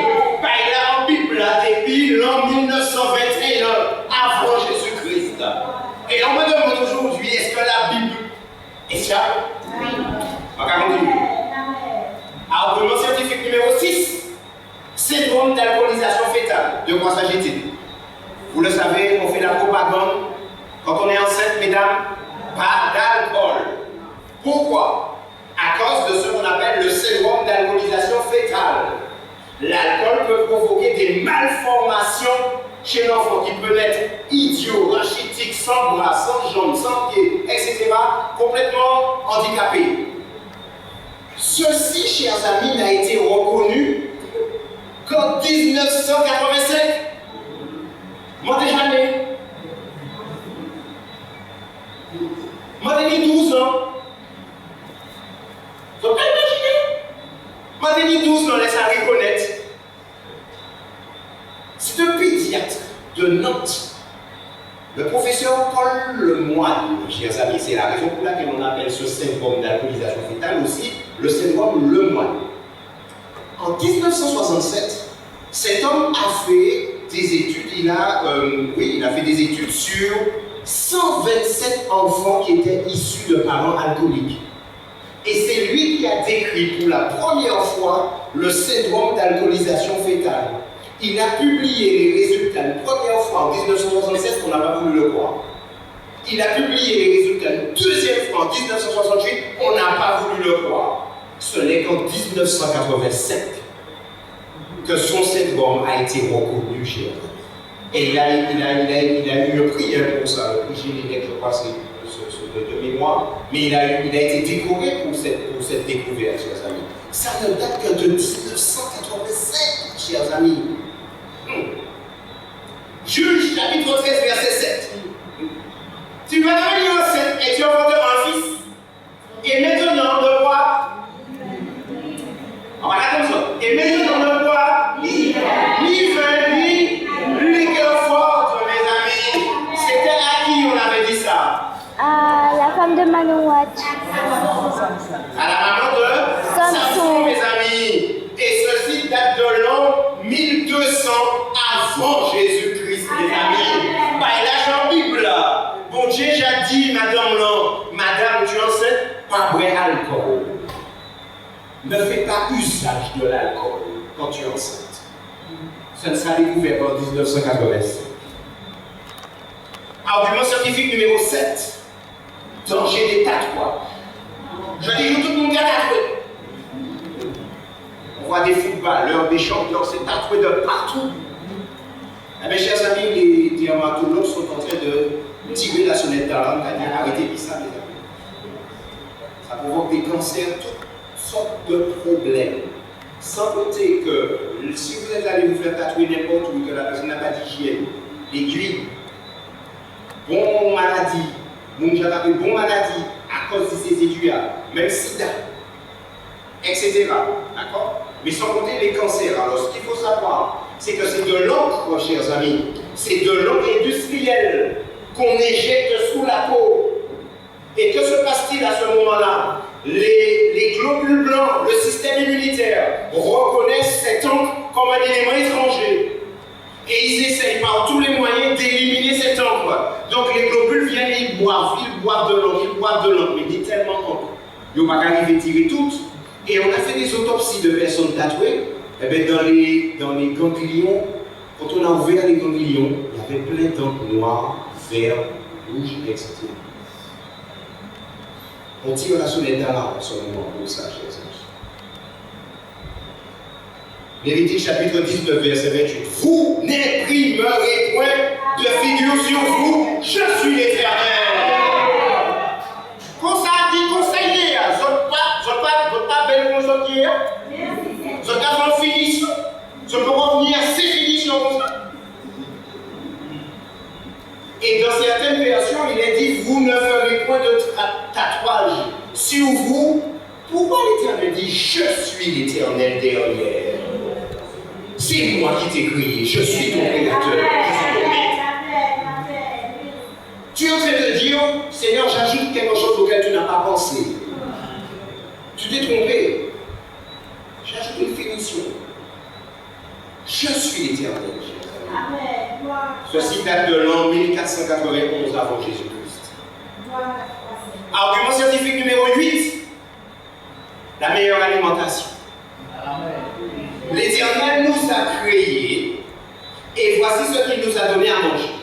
Speaker 2: Ben, il a en Bible depuis l'an 1921 avant Jésus-Christ. Et on me demande aujourd'hui, est-ce que la Bible est fiable? Oui. On va continuer. Argument scientifique numéro 6. Syndrome d'alcoolisation fétale. De quoi s'agit-il? Vous le savez, on fait la propagande. Quand on est enceinte, mesdames, pas d'alcool. Pourquoi? À cause de ce qu'on appelle le syndrome d'alcoolisation fétale. L'alcool peut provoquer des malformations chez l'enfant qui peut être idiot, rachitique, sans bras, sans jambes, sans pieds, etc., complètement handicapé. Ceci, chers amis, n'a été reconnu qu'en 1985. Moi, déjà né. Moi, j'ai 12 ans. Vous pouvez imaginer? Moi, j'ai 12 ans, laisse à reconnaître. C'est un pédiatre de Nantes, le professeur Paul Lemoine, chers amis, c'est la raison pour laquelle on appelle ce syndrome d'alcoolisation fétale aussi le syndrome Lemoine. En 1967, cet homme a fait des études, il a fait des études sur 127 enfants qui étaient issus de parents alcooliques. Et c'est lui qui a décrit pour la première fois le syndrome d'alcoolisation fétale. Il a publié les résultats une première fois en 1967, on n'a pas voulu le croire. Il a publié les résultats une deuxième fois en 1968, on n'a pas voulu le croire. Ce n'est qu'en 1985 que son syndrome a été reconnu chez lui. Et il a eu un prix pour ça, le prix générique, je crois, c'est de mémoire, mais il a été décoré pour cette découverte, chers amis. Ça ne date que de 1985, chers amis. Juge, chapitre 13, verset 7. Tu vas devenir enceinte et tu enfanteras un fils. Et maintenant, ne bois. On va la comme ça. Et maintenant, ne bois ni vin, ni liqueur forte, mes amis. C'était à qui on avait dit ça?
Speaker 3: À la femme de Manowat.
Speaker 2: À la maman de Samson, mes amis. Et ceci date de l'an 1200 avant Jésus-Christ, mes amis. Bah, là, en Bible. Bon Dieu, j'ai dit, madame, tu es enceinte, pas boire alcool. Ne fais pas usage de l'alcool quand tu es enceinte. Ça ne sera découvert en 1987. Argument scientifique numéro 7. Danger des tatouages. Je dis, tout le monde a tatoué. On voit des footballeurs, des champions, c'est tatoué de partout. Eh bien, chers amis, les dermatologues sont en train de tirer la sonnette d'alarme, c'est-à-dire arrêtez ça, les amis. Ça provoque des cancers, toutes sortes de problèmes. Sans compter que si vous êtes allé vous faire tatouer n'importe où, que la personne n'a pas d'hygiène, aiguille, bon maladie, bon maladie à cause de ces aiguilles-là, même sida, etc. D'accord? Mais sans compter les cancers. Alors ce qu'il faut savoir, c'est que c'est de l'encre, chers amis, c'est de l'encre industrielle qu'on éjecte sous la peau. Et que se passe-t-il à ce moment-là? Les globules blancs, le système immunitaire, reconnaissent cette encre comme un élément étranger. Et ils essayent par tous les moyens d'éliminer cette encre. Donc les globules viennent, ils boivent de l'encre, mais ni tellement d'encre. Ils n'ont pas arrivé à tirer toutes. Et on a fait des autopsies de personnes tatouées. Et bien dans les ganglions, quand on a ouvert les ganglions, il y avait plein d'encre noire, vert, rouge, etc. On tire la sonnette d'alarme en ce moment pour ça, chers amis. Lévitique chapitre 19, verset 28. Vous n'imprimerez point de figure sur vous, je suis l'Éternel. Quand ça a dit conseiller, je ne pas belle pour ce qui est. Je n'ai pas finition. Je peux revenir à ces finitions comme ça. Et dans certaines versions, il est dit, vous ne ferez point de tatouage sur vous. Pourquoi l'Éternel dit, je suis l'Éternel derrière? C'est moi qui t'ai créé, je suis ton créateur, je suis ton maître. Tu es en train de dire, Seigneur, j'ajoute quelque chose auquel tu n'as pas pensé. Tu t'es trompé. J'ajoute une finition. Je suis l'Éternel. Ceci date de l'an 1491 avant Jésus-Christ. Argument scientifique numéro 8. La meilleure alimentation. L'Éternel nous a créés et voici ce qu'il nous a donné à manger.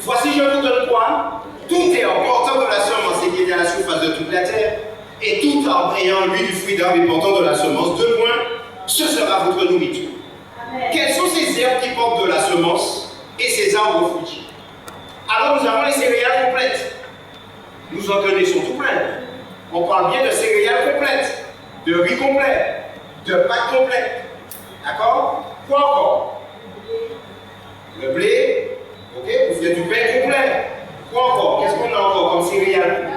Speaker 2: Voici, je vous donne quoi? Tout est en portant de la semence et qui est à la surface de toute la terre, et tout arbre ayant lui du fruit d'arbre et portant de la semence, 2 points, ce sera votre nourriture. Quelles sont ces herbes qui portent de la semence et ces arbres aux fruits? Alors nous avons les céréales complètes. Nous en connaissons tout plein. On parle bien de céréales complètes, de riz complet, de pâtes complètes. D'accord? Quoi encore? Le blé, ok? Vous faites du pain complet. Quoi encore? Qu'est-ce qu'on a encore comme céréales?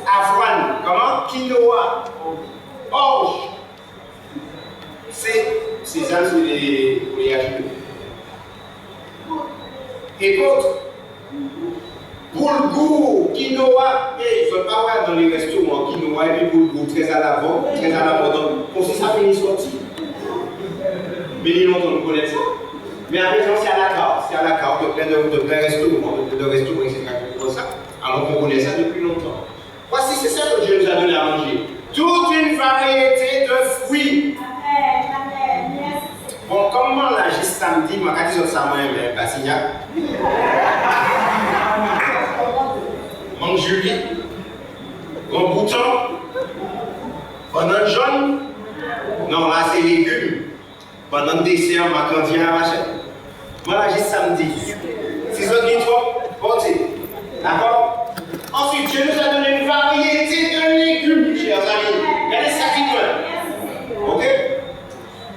Speaker 2: Avoine, comment? Quinoa, orge. Sésame, c'est les ajouter. Et d'autres, boulgour, quinoa, et je ne veux pas voir dans les restaurants quinoa et puis boulgour, très à l'avant, très à l'abondant, comme si ça finit sorti. Mais il longtemps nous connaissons ça. Mais à présent, c'est à la carte, de plein restaurants, etc. Comme ça. Alors qu'on connaît ça depuis longtemps. Voici, c'est ça que Dieu nous a donné à manger. Toute une variété de fruits. Bon, comment là, juste samedi, je vais dire ça moi-même, Bassignac. Mangue Julie, mon bouton, banane jaune. Non, là, c'est légumes. Banane dessert, macandien à machin. Voilà, juste samedi. C'est ça qui est trop. Portez. D'accord? Ensuite, Dieu nous a donné une variété de légumes, chers amis. Regardez ça qui doit. Ok?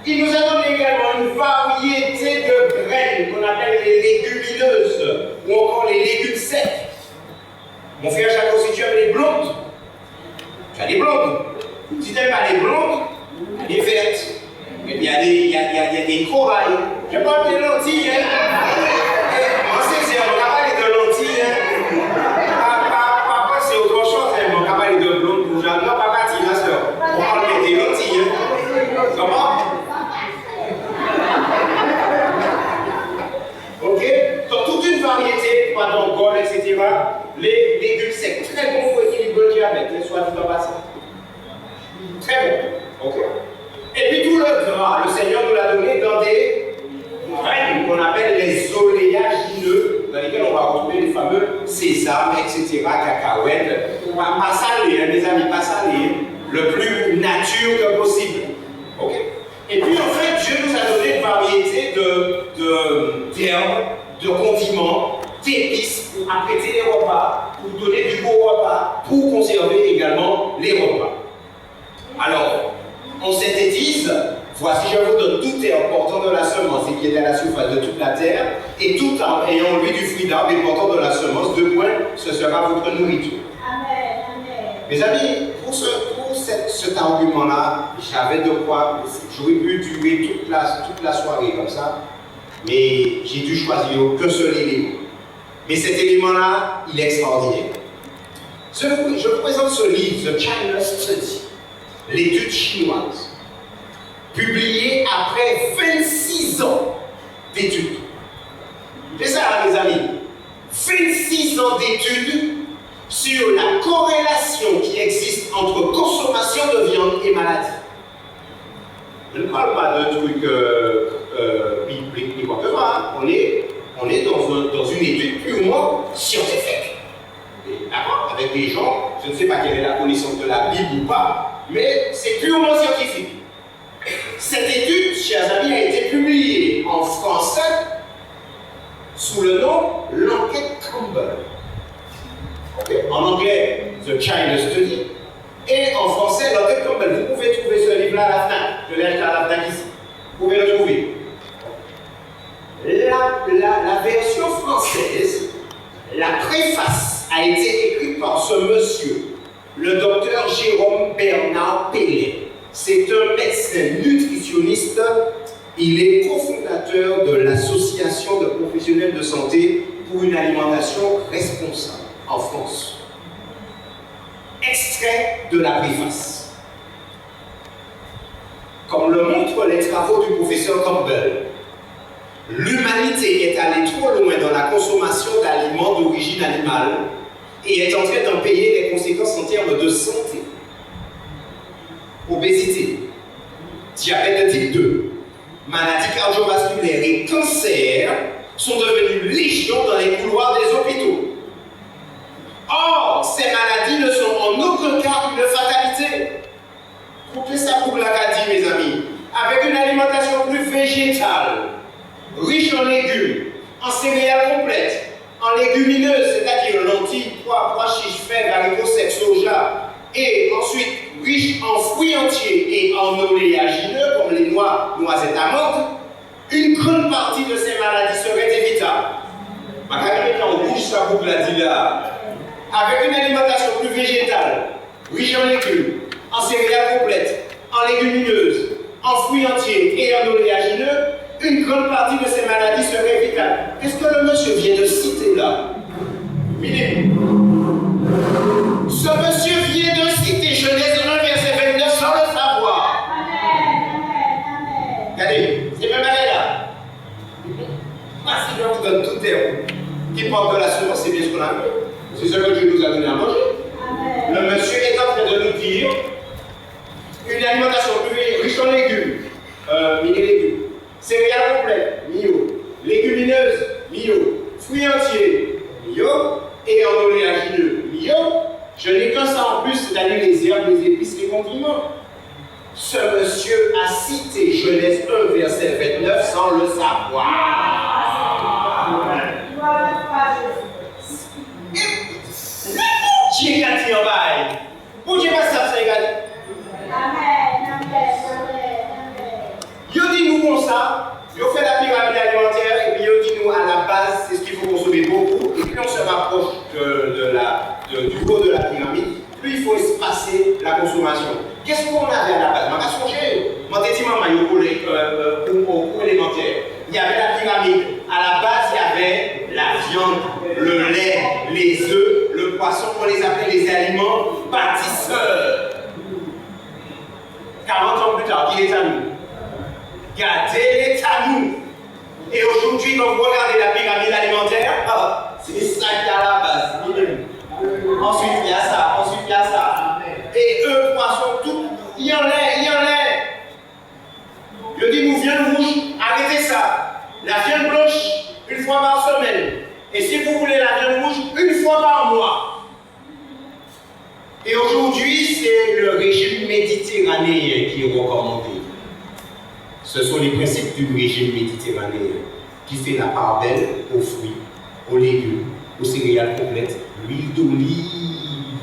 Speaker 2: Il nous a donné également une variété de graines qu'on appelle les légumineuses ou encore les légumes secs. Mon frère Jacques aussi, tu aimes les blondes. Tu as des blondes. Si tu n'aimes pas les blondes, les vertes. Et puis il y a des corails. Je parle des lentilles. On sait, c'est on va parler de lentilles. Papa, c'est autre chose. On va parler de blondes. Non, papa, tu la soeur. On parle des lentilles. Comment? Ok? Donc toute une variété, pardon, gold, etc. Les légumes secs, très bon pour équilibrer le diabète, soit dit en passant. Très bon. Ok? Et puis tout le gras, le Seigneur nous l'a donné dans des graines qu'on appelle les oléagineux, dans lesquels on va retrouver les fameux sésames, etc., cacahuètes. Pas salés, hein, mes amis, pas salés. Le plus nature que possible. Ok? Et puis en fait, Dieu nous a donné une variété d'herbes, de condiments, d'épices pour apprêter les repas, pour donner du beau repas, pour conserver également les repas. Alors, on synthétise, voici je vous donne tout est portant de la semence et qui est à la surface de toute la terre, et tout en ayant lui du fruit d'arbre et portant de la semence, deux points, ce sera votre nourriture.
Speaker 3: Amen. Amen.
Speaker 2: Mes amis, pour cet argument-là, j'avais de quoi, j'aurais pu durer toute la soirée comme ça, mais j'ai dû choisir qu'un seul élément. Mais cet élément-là, il est extraordinaire. Je vous présente ce livre, The China Study, l'étude chinoise, publié après 26 ans d'études. C'est ça, hein, mes amis. 26 ans d'études sur la corrélation qui existe entre consommation de viande et maladie. Je ne parle pas de trucs bibliques ni quoi que ce soit. Hein. On est dans une étude purement scientifique. D'accord? Avec des gens, je ne sais pas quelle est la connaissance de la Bible ou pas, mais c'est purement scientifique. Cette étude, chers amis, a été publiée en français sous le nom L'enquête Campbell. Okay. En anglais, The China Study, et en français, L'enquête Campbell. Vous pouvez trouver ce livre-là à la FNAC. Je l'ai acheté à la FNAC ici. Vous pouvez le trouver. La version française, la préface a été écrite par ce monsieur, le docteur Jérôme Bernard Pellet. C'est un médecin nutritionniste. Il est cofondateur de l'Association de professionnels de santé pour une alimentation responsable en France. Extrait de la préface. Comme le montrent les travaux du professeur Campbell, l'humanité est allée trop loin dans la consommation d'aliments d'origine animale et est en train d'en payer les conséquences en termes de santé. Obésité, diabète de type 2, maladies cardiovasculaires et cancer sont devenus légion dans les couloirs des hôpitaux. Or, ces maladies ne sont en aucun cas une fatalité. Coupez ça pour l'Acadie, mes amis, avec une alimentation plus végétale, riche en légumes, en céréales complètes, en légumineuses, c'est-à-dire lentilles, pois, chiches, fèves, haricots secs, soja, et ensuite riche en fruits entiers et en oléagineux, comme les noix, noisettes, amandes, une grande partie de ces maladies serait évitable. Ma caméra en rouge, ça vous l'a dit là. Avec une alimentation plus végétale, riche en légumes, en céréales complètes, en légumineuses, en fruits entiers et en oléagineux, une grande partie de ces maladies serait évitable. Qu'est-ce que le monsieur vient de citer là? Philippe. Ce monsieur vient de citer Genèse 1, verset 29 sans le savoir. Regardez, c'est même allé là. Voici, je vous donne tout terme qui porte de la semence, c'est bien ce qu'on a vu. C'est ce que Dieu nous a donné à manger. Le monsieur est en train de nous dire une alimentation plus riche en légumes, mini-légumes, céréales complètes, mio, légumineuses, mio, fruits entiers, mio, et en oléagineux, mio. Je n'ai qu'un ça en plus, c'est-à-dire les herbes, les épices, les condiments. Ce monsieur a cité Genèse 1, verset 29 sans le savoir. Dieu a dit en bail. Pour Dieu, pas ça, c'est égal. Amen. Yo dit nous comme ça, yo fait la pyramide alimentaire et puis yo dit nous à la base, c'est ce qu'il faut consommer beaucoup. Et plus on se rapproche du haut de la pyramide, plus il faut espacer la consommation. Qu'est-ce qu'on avait à la base? On va changer. Mon petit maman, au cours élémentaire, il y avait la pyramide. À la base, il y avait la viande, le lait, les œufs, le poisson, on les appelait les aliments bâtisseurs. 40 ans plus tard, qui est à nous? Gardez les à nous. Et aujourd'hui, quand vous regardez la pyramide alimentaire, c'est ça qui est à la base. Ensuite, il y a ça, ensuite, il y a ça. Et eux, poissons, tout, il y en a. Je dis, nous, viande rouge, arrêtez ça. La viande blanche, une fois par semaine. Et si vous voulez la viande rouge, une fois par mois. Et aujourd'hui, c'est le régime méditerranéen qui est recommandé. Ce sont les principes du régime méditerranéen qui fait la part belle aux fruits, aux légumes, aux céréales complètes, l'huile d'olive,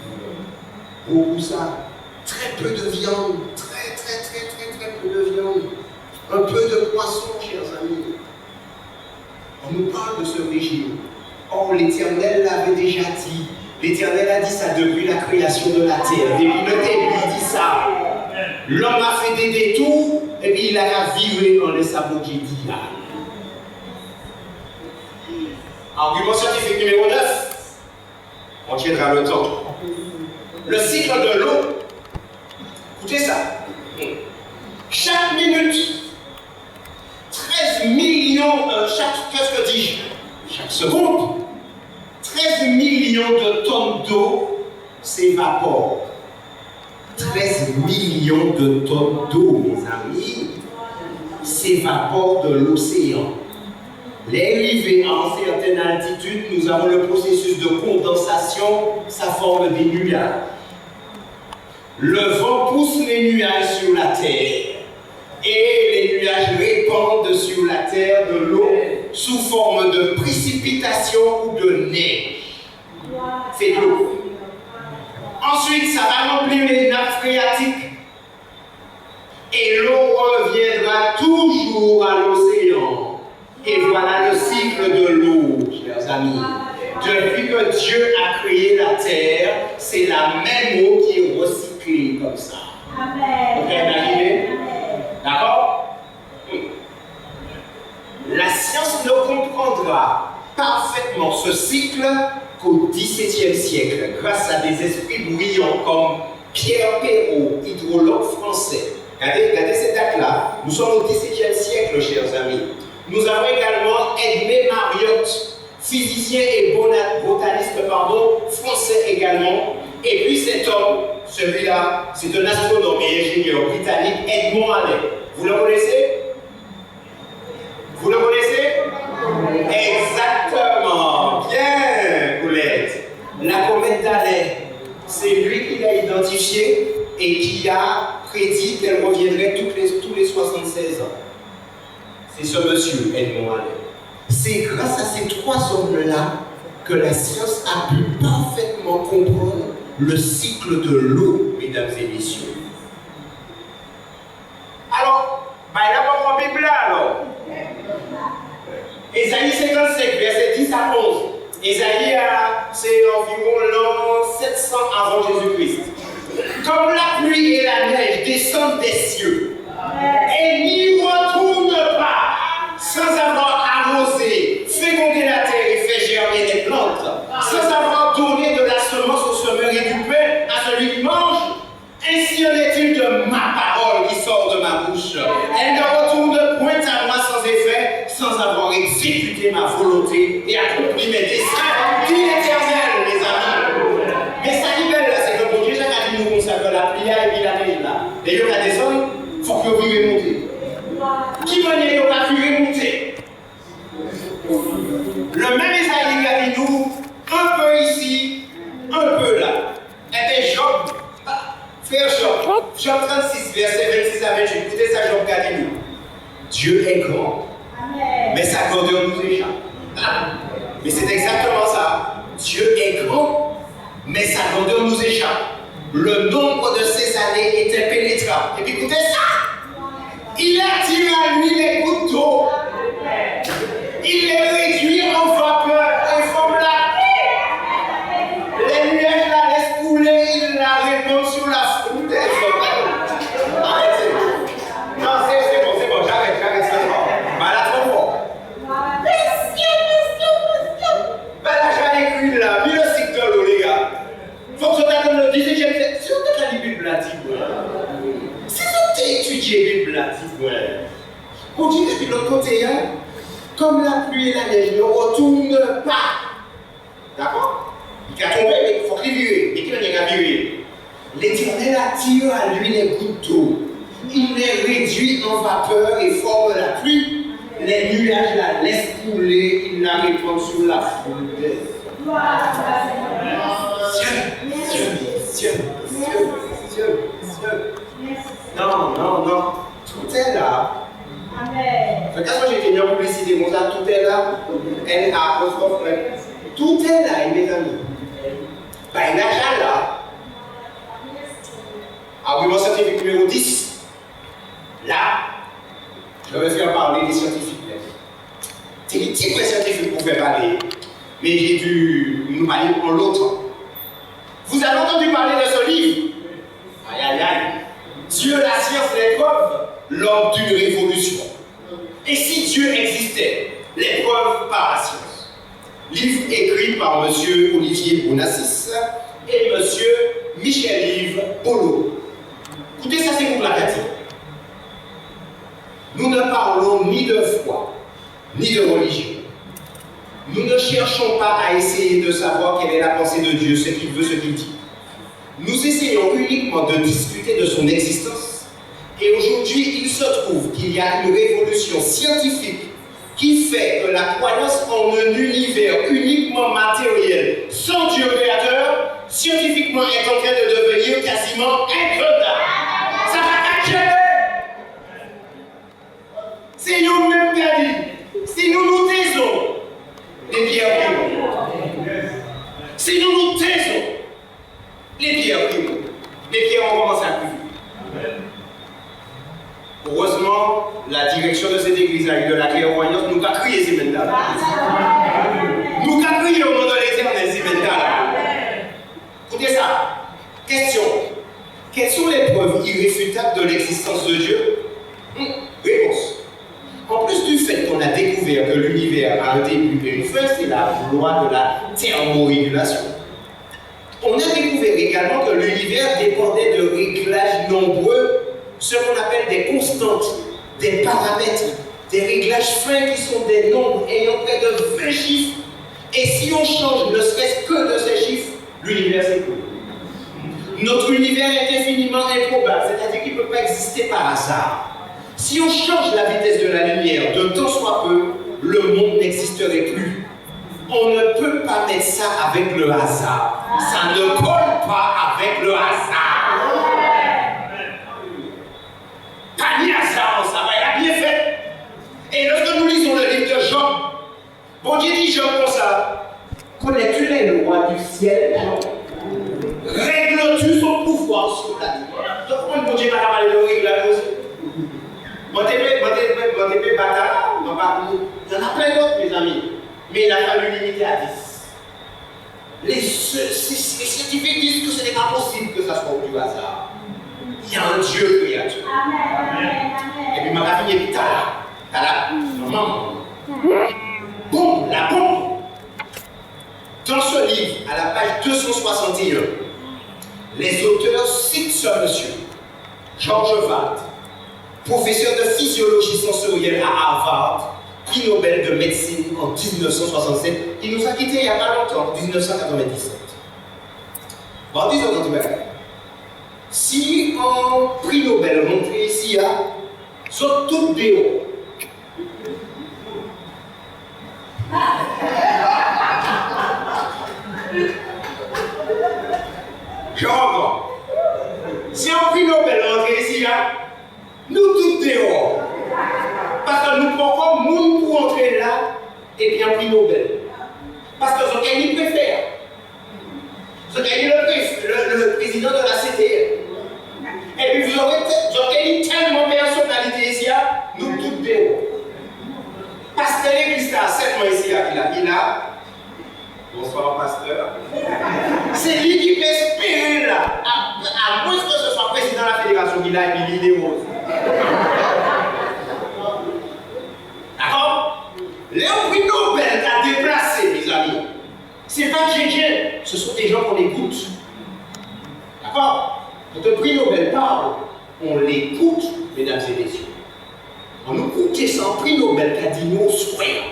Speaker 2: beaucoup ça, très peu de viande, très un peu de poisson, chers amis. On nous parle de ce régime. Or, l'Éternel l'avait déjà dit. L'Éternel a dit ça depuis la création de la terre. Depuis le début, il dit ça. L'homme a fait des détours et puis il a viré dans les sabots qui dit là. Argument scientifique numéro 9. On tiendra le temps. Le cycle de l'eau. Écoutez ça. Chaque minute, 13 millions, qu'est-ce que dis-je? Chaque seconde, 13 millions de tonnes d'eau s'évaporent. 13 millions de tonnes d'eau, mes amis, s'évaporent de l'océan. Les rivets à une certaine altitude, nous avons le processus de condensation, ça forme des nuages. Le vent pousse les nuages sur la terre et les nuages répandent sur la terre de l'eau sous forme de précipitation ou de neige. C'est de l'eau. Ensuite, ça va remplir les nappes phréatiques et l'eau reviendra toujours à l'océan. Et voilà le cycle de l'eau, chers amis. Depuis que Dieu a créé la terre, c'est la même eau qui est recyclée comme ça. Amen. Vous pouvez imaginer? D'accord? La science ne comprendra parfaitement ce cycle qu'au XVIIe siècle, grâce à des esprits brillants comme Pierre Perrault, hydrologue français. Regardez cette date-là. Nous sommes au XVIIe siècle, chers amis. Nous avons également Edmé Mariotte, physicien et botaniste français également. Et puis cet homme, celui-là, c'est un astronome et ingénieur britannique, Edmond Halley. Vous le connaissez? Vous le connaissez? Exactement. Bien, Colette. La comète d'Halley, c'est lui qui l'a identifiée et qui a prédit qu'elle reviendrait tous les 76 ans. C'est ce monsieur, Edmond Halley. C'est grâce à ces trois hommes-là que la science a pu parfaitement comprendre le cycle de l'eau, mesdames et messieurs. Alors, il a pas mon Bible là, alors. Ésaïe 55, verset 10 à 11. Ésaïe, c'est environ l'an 700 avant Jésus-Christ. Comme la pluie et la neige descendent des cieux, et n'y retournent pas sans avoir arrosé, fécondé la terre et fait germer des plantes, sans avoir donné de la semence au semeur et du pain à celui qui mange. Ainsi en est-il de ma parole qui sort de ma bouche. Elle ne retourne point à moi sans effet, sans avoir exécuté ma volonté et accompli mes desseins, dit l'Éternel, mes amis. Mais ça qui belle là, c'est que pour Dieu, chaque année nous consacre la pluie et puis la neige là. Et il y a des hommes, il faut que vous vivez monter. Qui m'a dit qu'il va vivre monter? Le même Isaïe a dit nous, un peu ici, un peu là. Et bien Job, frère Job 36, verset 26 à 28, écoutez ça, Job a dit nous. Dieu est grand, mais sa grandeur nous échappe. Mais c'est exactement ça. Dieu est grand, mais sa grandeur nous échappe. Le nombre de ses années est impénétrable. Et puis écoutez ça. Il attire à lui les gouttes d'eau. Il les réduit en vapeur et forme la pluie. Les nuages la laissent couler, il la répand sur la foule des hommes. Arrêtez. Non, c'est bon, j'arrête ça. Bah là, trop fort. Bah là, j'ai écrit là, puis le cycle de l'eau, les gars. Faut que ça donne le 18e siècle. Si on t'a dit Bible là, si on t'a étudié Bible là, on dit que de l'autre côté, comme la pluie et la neige ne retournent pas. D'accord? Il a tombé, mais il faut qu'il vire. Et qui va virer? L'Éternel attire à lui les gouttes d'eau. Il les réduit en vapeur et forme la pluie. Les nuages la laissent couler, il la répand sur la foule. Non. Tout est là. Amen. Quand j'ai été mis en publicité, mon ça, tout est là. Elle a tout est là, mes amis. Ben, il a déjà là. Argument scientifique numéro 10. Là, Je vais faire parler des scientifiques. C'est les petits scientifiques pour faire parler, mais j'ai dû nous parler en l'autre. Vous avez entendu parler de ce livre? Aïe aïe aïe. Dieu, la science, l'épreuve, l'homme d'une révolution. Et si Dieu existait, l'épreuve par la science. Livre écrit par M. Olivier Bonassis et M. Michel-Yves Bolo. Écoutez, ça c'est pour la pratique. Nous ne parlons ni de foi, ni de religion. Nous ne cherchons pas à essayer de savoir quelle est la pensée de Dieu, ce qu'il veut, ce qu'il dit. Nous essayons uniquement de discuter de son existence. Et aujourd'hui, il se trouve qu'il y a une révolution scientifique qui fait que la croyance en un univers uniquement matériel, sans Dieu créateur, scientifiquement est en train de devenir quasiment incroyable. Ça va t'inquiéter. C'est nous-mêmes qui avons dit, si nous nous taisons, les pierres priment. Si nous nous taisons, les pierres priment. Les pierres vont commencer à cuire. Heureusement, la direction de cette église a eu de la clairvoyance. Nous avons crié ces mentales. Nous avons crié au nom de l'Éternel ces mentales. Écoutez ça. Question. Quelles sont les preuves irréfutables de l'existence de Dieu? Réponse. En plus du fait qu'on a découvert que l'univers a un début et une fin, c'est la loi de la thermorégulation. On a découvert également que l'univers dépendait de réglages nombreux, ce qu'on appelle des constantes, des paramètres, des réglages fins qui sont des nombres ayant près de 20 chiffres. Et si on change ne serait-ce que de ces chiffres, l'univers s'écoule. Notre univers est infiniment improbable, c'est-à-dire qu'il ne peut pas exister par hasard. Si on change la vitesse de la lumière de tant soit peu, le monde n'existerait plus. On ne peut pas mettre ça avec le hasard. Ça ne colle pas avec le hasard. Pas ni hasard, ça va, il a bien fait. Et lorsque nous lisons le livre de Job, bon Dieu dit Job comme ça. Connais-tu les lois du ciel, Job? Règles-tu son pouvoir sur la terre? Donc, bon Dieu va parler de réglage aussi. Mon épée bâtard, il y en a plein d'autres, mes amis. Mais il a fallu limiter à 10. Les scientifiques disent que ce n'est pas possible que ça soit du hasard. Il y a un Dieu créateur. Et puis, ma fille est là. Maman. Bon, la bombe. Dans ce livre, à la page 261, les auteurs citent ce monsieur, George Watt, professeur de physiologie sensorielle à Harvard, prix Nobel de médecine en 1967. Il nous a quittés il n'y a pas longtemps, en 1997. Bon, disons quand tu vas faire. Si un prix Nobel montré ici, sont toutes des hauts. Je reprends. Si un prix Nobel montré ici, nous tous dehors. Parce que nous pouvons monde pour entrer là et bien prix Nobel. Parce que ce qu'il préfère. Ce qu'il le président de la CTR. Et puis vous aurez tellement de personnalité ici, nous tous dehors. Pasteur l'église là, 7 mois ici, il a. Bonsoir pasteur. C'est lui qui peut espérer là. À moins que ce soit président de la fédération, il a une idée rose. D'accord? Les prix Nobel qu'a déplacé, mes amis. C'est pas GG, ce sont des gens qu'on écoute. D'accord? Quand le prix Nobel parle, on l'écoute, mesdames et messieurs. On nous écoute ça, un prix Nobel qu'a dit nous soyons.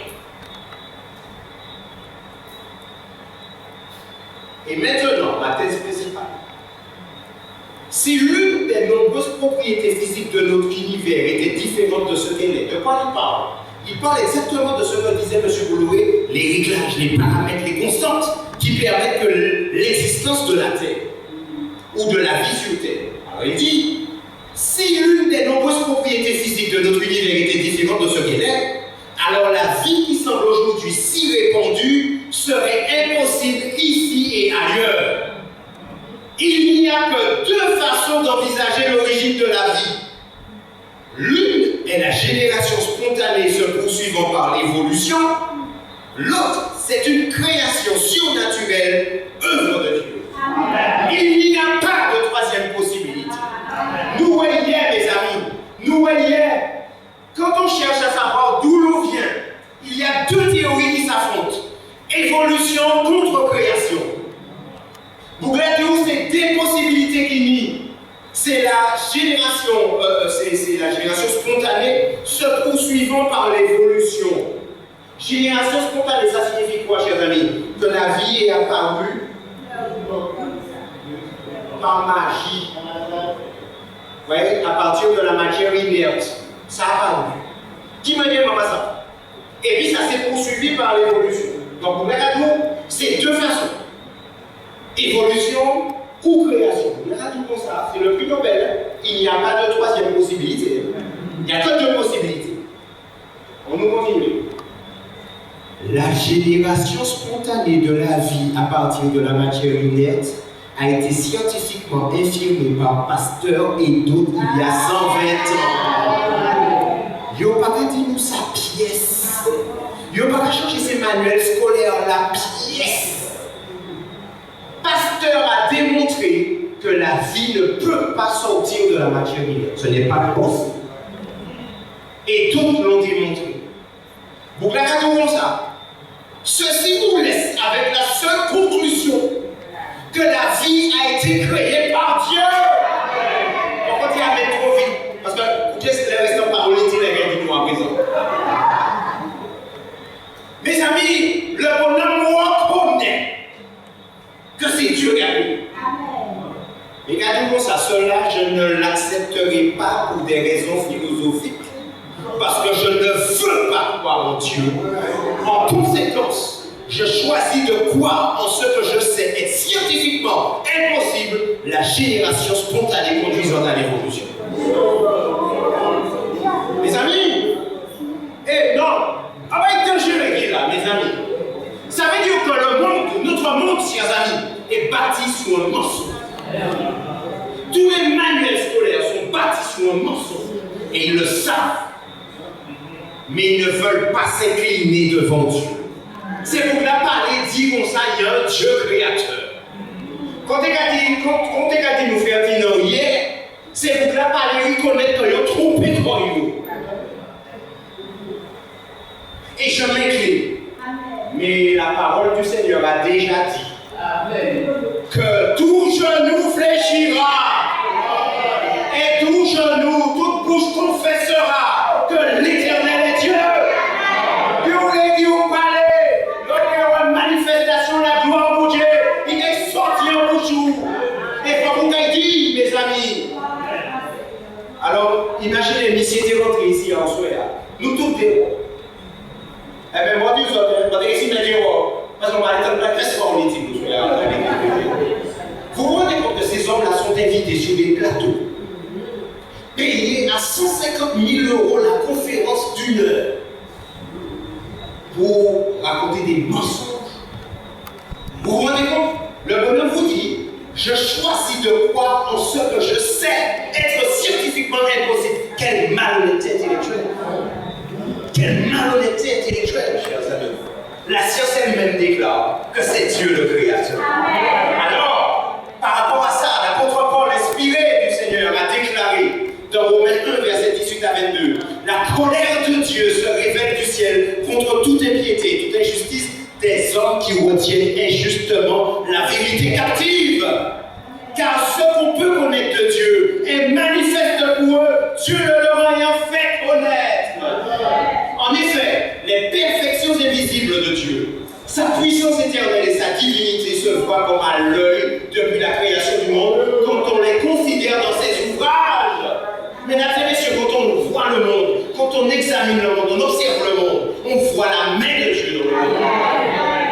Speaker 2: Et maintenant, ma thèse principale. Si l'une des nombreuses propriétés physiques de notre univers était différente de ce qu'elle est, de quoi il parle? Il parle exactement de ce que disait M. Bouloué, les réglages, les paramètres, les constantes qui permettent que l'existence de la Terre ou de la vie sur Terre. Alors il dit, si l'une des nombreuses propriétés physiques de notre univers était différente de ce qu'elle est, alors la vie qui semble aujourd'hui si répandue serait impossible ici et ailleurs. Il n'y a que deux façons d'envisager l'origine de la vie. L'une est la génération spontanée se poursuivant par l'évolution. L'autre, c'est une création surnaturelle, œuvre de Dieu. Amen. Il n'y a pas de troisième possibilité. Nous voyons, mes amis, nous voyons, quand on cherche à savoir d'où l'on vient, il y a deux théories qui s'affrontent. Évolution contre création. Vous regardez où c'est deux possibilités qui nient. C'est la génération spontanée se poursuivant par l'évolution. Génération spontanée, ça signifie quoi, chers amis? Que la vie est apparue par magie. Vous voyez, à partir de la matière inerte. Ça a apparu. Qui me dit ça? Et puis ça s'est poursuivi par l'évolution. Donc, vous regardez, c'est deux façons. Évolution ou création. Vous regardez comme ça, c'est le prix Nobel. Il n'y a pas de troisième possibilité. Il n'y a que deux possibilités. On nous continue. La génération spontanée de la vie à partir de la matière inerte a été scientifiquement infirmée par Pasteur et d'autres il y a 120 ans. Yo pas qu'à dire nous sa pièce. Yo pas qu'à changer ses manuels scolaires la pièce. Pasteur a démontré que la vie ne peut pas sortir de la matière inerte. Ce n'est pas possible. Et d'autres l'ont démontré. Vous regardez comme ça. Ceci nous laisse avec la seule conclusion que la vie a été créée par Dieu. Pourquoi tu as trop vite? Parce que qu'est-ce que les restants paroles disent les gars du mois à présent? Mes amis, le bonhomme reconnaît que c'est Dieu qui a créé. Et regardez-moi ça, cela, je ne l'accepterai pas pour des raisons philosophiques. Parce que je ne veux pas croire en Dieu. En conséquence, je choisis de croire en ce que je sais être scientifiquement impossible, la génération spontanée conduisant à l'évolution. Mes amis, non, avec deux jeux là, mes amis, ça veut dire que le monde, notre monde, chers amis, est bâti sur un mensonge. Tous les manuels scolaires sont bâtis sur un mensonge. Et ils le savent. Mais ils ne veulent pas s'incliner devant Dieu. C'est pour la parler, dire comme ça, il y a un Dieu créateur. Quand tu as dit nous faire dire hier, c'est pour la parler, reconnaître qu'ils ont trompé de royaume. Et je m'incline. Mais la parole du Seigneur a déjà dit que tout genou fléchira et tout genou, toute bouche confessera que l'Éternel est Dieu. Vous parlez, lorsqu'il y a une manifestation de la gloire pour Dieu, il est sorti en bouchou. Et comme vous avez dit, mes amis, alors imaginez, mais si c'était rentré ici en Suède, nous tous des rois. Eh bien, moi, nous autres, on va ici dans des rois, parce qu'on va être très fort politique. Vous vous rendez compte que ces hommes-là sont invités sur des plateaux, payés à 150 000 € la conférence d'une heure pour raconter des mensonges. Vous vous rendez compte? Le bonhomme vous dit, je choisis de croire en ce que je sais être scientifiquement impossible. Quelle malhonnêteté intellectuelle! Quelle malhonnêteté intellectuelle, chers amis! La science elle-même déclare que c'est Dieu le Créateur. Alors, par rapport à ça, l'apôtre Paul, inspiré du Seigneur, a déclaré dans Romains 1, verset 18 à 22, la colère de Dieu se révèle du ciel contre toute impiété, toute injustice des hommes qui retiennent injustement la vérité captive. Car ce qu'on peut connaître de Dieu est manifeste pour eux, Dieu ne leur ayant fait connaître. En effet, les perfections invisibles de Dieu, sa puissance éternelle et sa divinité se voient comme à l'œil depuis la création du monde, quand on les considère dans ses ouvrages. Mesdames et messieurs, quand on voit le monde, quand on examine le monde, on observe le monde, on voit la main de Dieu dans le monde.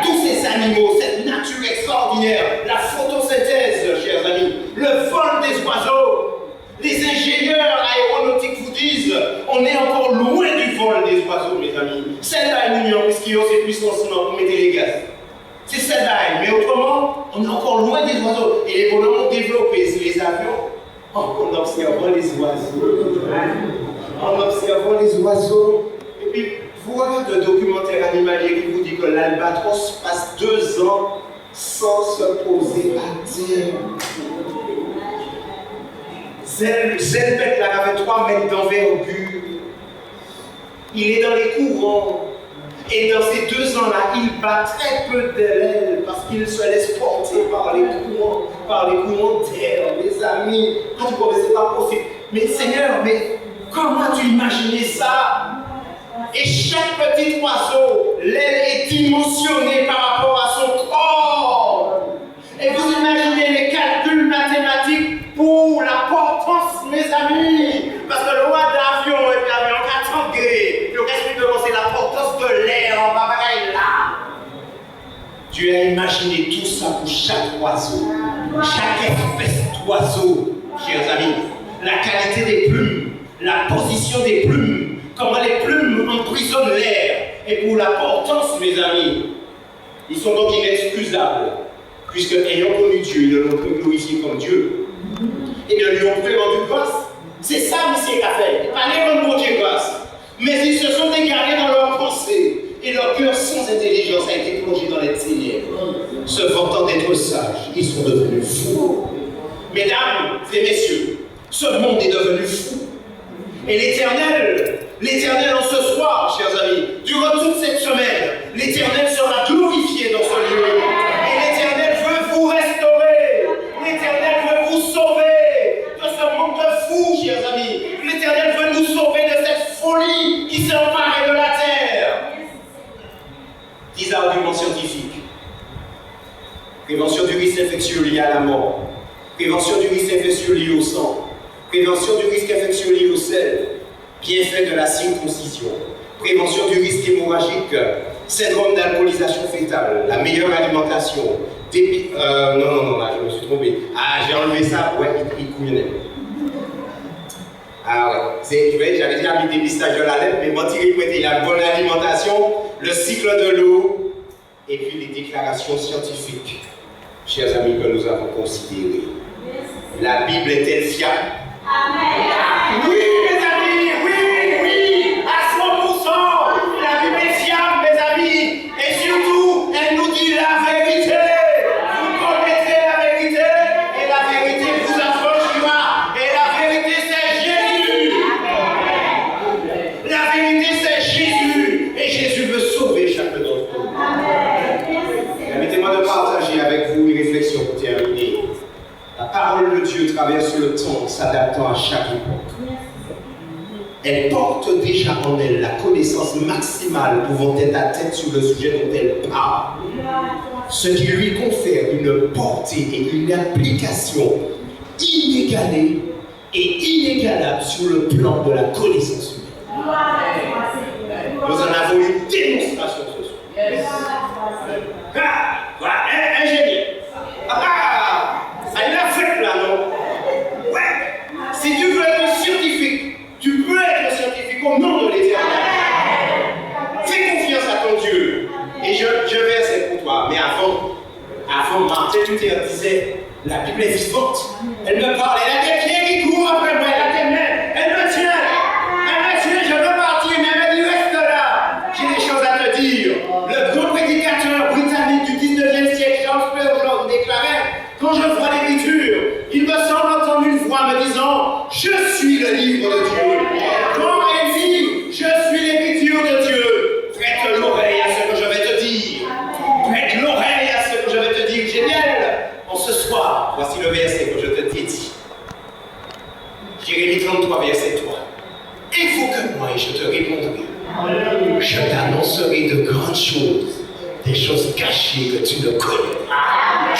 Speaker 2: Tous ces animaux, cette nature extraordinaire, la photosynthèse, chers amis, le vol des oiseaux, les ingénieurs aéronautiques vous disent, on est encore loin du vol des oiseaux, mes amis. Celle-là est mignon, puisqu'ils ont ces puissances pour mettre les gaz. C'est celle-là, mais autrement, on est encore loin des oiseaux. Et les bonhommes ont développé les avions en observant les oiseaux, en observant les oiseaux. Et puis, vous regardez le documentaire animalier qui vous dit que l'albatros passe 2 ans sans se poser à terre. Cette bête-là avait 3 mètres d'envergure. Il est dans les courants. Et dans ces 2 ans-là, il bat très peu d'ailes parce qu'il se laisse porter par les courants d'air, mes amis. Quand tu vois, c'est pas possible. Mais Seigneur, mais comment as-tu imaginé ça? Et chaque petit oiseau, l'aile est dimensionnée par rapport à son corps. Et vous imaginez les calculs mathématiques pour la portance, mes amis. Parce que le roi d'avion est avion 400 degrés. Le reste de c'est la portance de l'air en bagaille là. Dieu a imaginé tout ça pour chaque oiseau. Chaque espèce d'oiseau, chers amis. La qualité des plumes, la position des plumes, comment les plumes emprisonnent l'air. Et pour la portance, mes amis, ils sont donc inexcusables. Puisque, ayant connu Dieu, ils ne l'ont plus glorifié comme Dieu. Ils ne lui ont plus rendu grâce. C'est ça, monsieur qu'a fait. Pas les rendre Dieu grâce. Mais ils se sont égarés dans leurs pensées. Et leur cœur sans intelligence a été plongé dans les ténèbres. Se vantant d'être sages, ils sont devenus fous. Mesdames et messieurs, ce monde est devenu fou. Et l'Éternel en ce soir, chers amis, durant toute cette semaine, l'Éternel sera glorifié dans ce lieu. Et l'Éternel veut vous restaurer. L'Éternel veut vous sauver de ce monde de fous, chers amis. L'Éternel veut nous sauver de cette folie qui s'est emparée de la terre. 10 arguments scientifiques. Prévention du risque infectieux lié à la mort. Prévention du risque infectieux lié au sang. Prévention du risque infectieux lié au sel. Bienfait de la circoncision. Prévention du risque hémorragique. Syndrome d'alcoolisation fétale. La meilleure alimentation. Non, là, je me suis trompé. Ah, j'ai enlevé ça. Ouais, il couillonnait. Ah ouais. J'avais déjà mis dépistage de la lettre, mais bon, il y a une bonne alimentation, le cycle de l'eau, et puis les déclarations scientifiques, chers amis, que nous avons considérées. La Bible est-elle fiable? Amen. Oui, mes amis, oui, à 100%. La Bible est fiable, mes amis, et surtout, elle nous dit la vérité. Vous connaîtrez la vérité, et la vérité vous affranchira. Et la vérité, c'est Jésus. Amen. La vérité, c'est Jésus, et Jésus veut sauver chacun d'entre nous. Permettez-moi de partager avec vous une réflexion pour terminer. La parole de Dieu traverse le temps, s'adaptant à chaque époque. Elle porte déjà en elle la connaissance maximale pouvant être atteinte sur le sujet dont elle parle. Ce qui lui confère une portée et une application inégalée et inégalable sur le plan de la connaissance humaine. Nous en avons une démonstration ce soir. Voilà, ingénieur. Il a fait là, non? Ouais. Si tu veux être scientifique, tu peux être scientifique au nom de l'Éternel. Fais confiance à ton Dieu. Et je vais essayer pour toi. Mais avant Martin Luther disait, la Bible est vivante. Elle me parle. Elle a des pieds qui courent après moi. Elle a des mains. Elle me tient. Je veux partir, mais elle reste là. J'ai des choses à te dire. Le grand prédicateur britannique du 19e siècle, Charles Spurgeon, déclarait, quand je vois l'écriture, il me semble entendre une voix me disant, je suis le livre de Dieu. Quand elle dit, je suis l'écriture de Dieu, prête l'oreille à ce que je vais te dire. Prête l'oreille à ce que je vais te dire. Génial. En ce soir, voici le verset que je te dédie. Jérémie 33, verset 3. Invoque-moi et je te répondrai. Je t'annoncerai de grandes choses, des choses cachées que tu ne connais pas.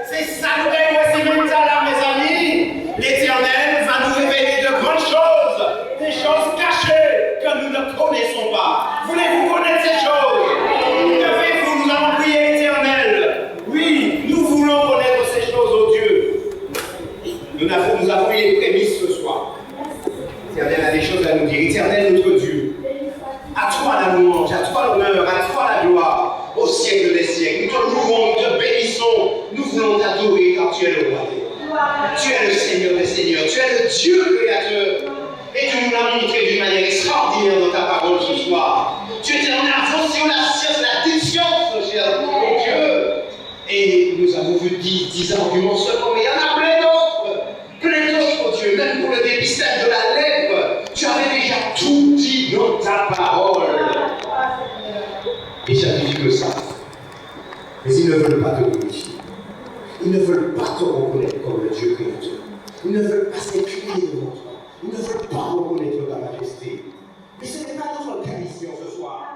Speaker 2: C'est ça nous réunit là, mes amis. L'Éternel va nous révéler de grandes choses, des choses cachées que nous ne connaissons pas. Voulez-vous connaître ces choses? Devez-vous, nous allons prier l'Éternel. Oui, nous voulons connaître ces choses, oh Dieu. Nous avons eu les prémices ce soir. L'Éternel a des choses à nous dire. Éternel, notre Dieu, à toi la louange, à toi l'honneur, à toi la gloire, au siècle des siècles. Nous te louons, nous te bénissons, nous voulons t'adorer car tu es le roi des rois. Tu es le Seigneur des seigneurs, tu es le Dieu créateur. Et tu montré d'une manière extraordinaire dans ta parole ce soir. Tu étais en avance sur la science, la défiance, cher mon Dieu. Et nous avons vu 10 arguments seulement, mais il y en a plein d'autres, Dieu. Même pour le dépistage de la lèpre, tu avais déjà tout dit dans ta parole. Et j'arrive que ça. Mais ils ne veulent pas te glorifier. Ils ne veulent pas te reconnaître comme le Dieu créateur. Ils ne veulent pas s'incliner devant toi. Ils ne veulent pas reconnaître ta majesté. Mais ce n'est pas notre tradition ce soir.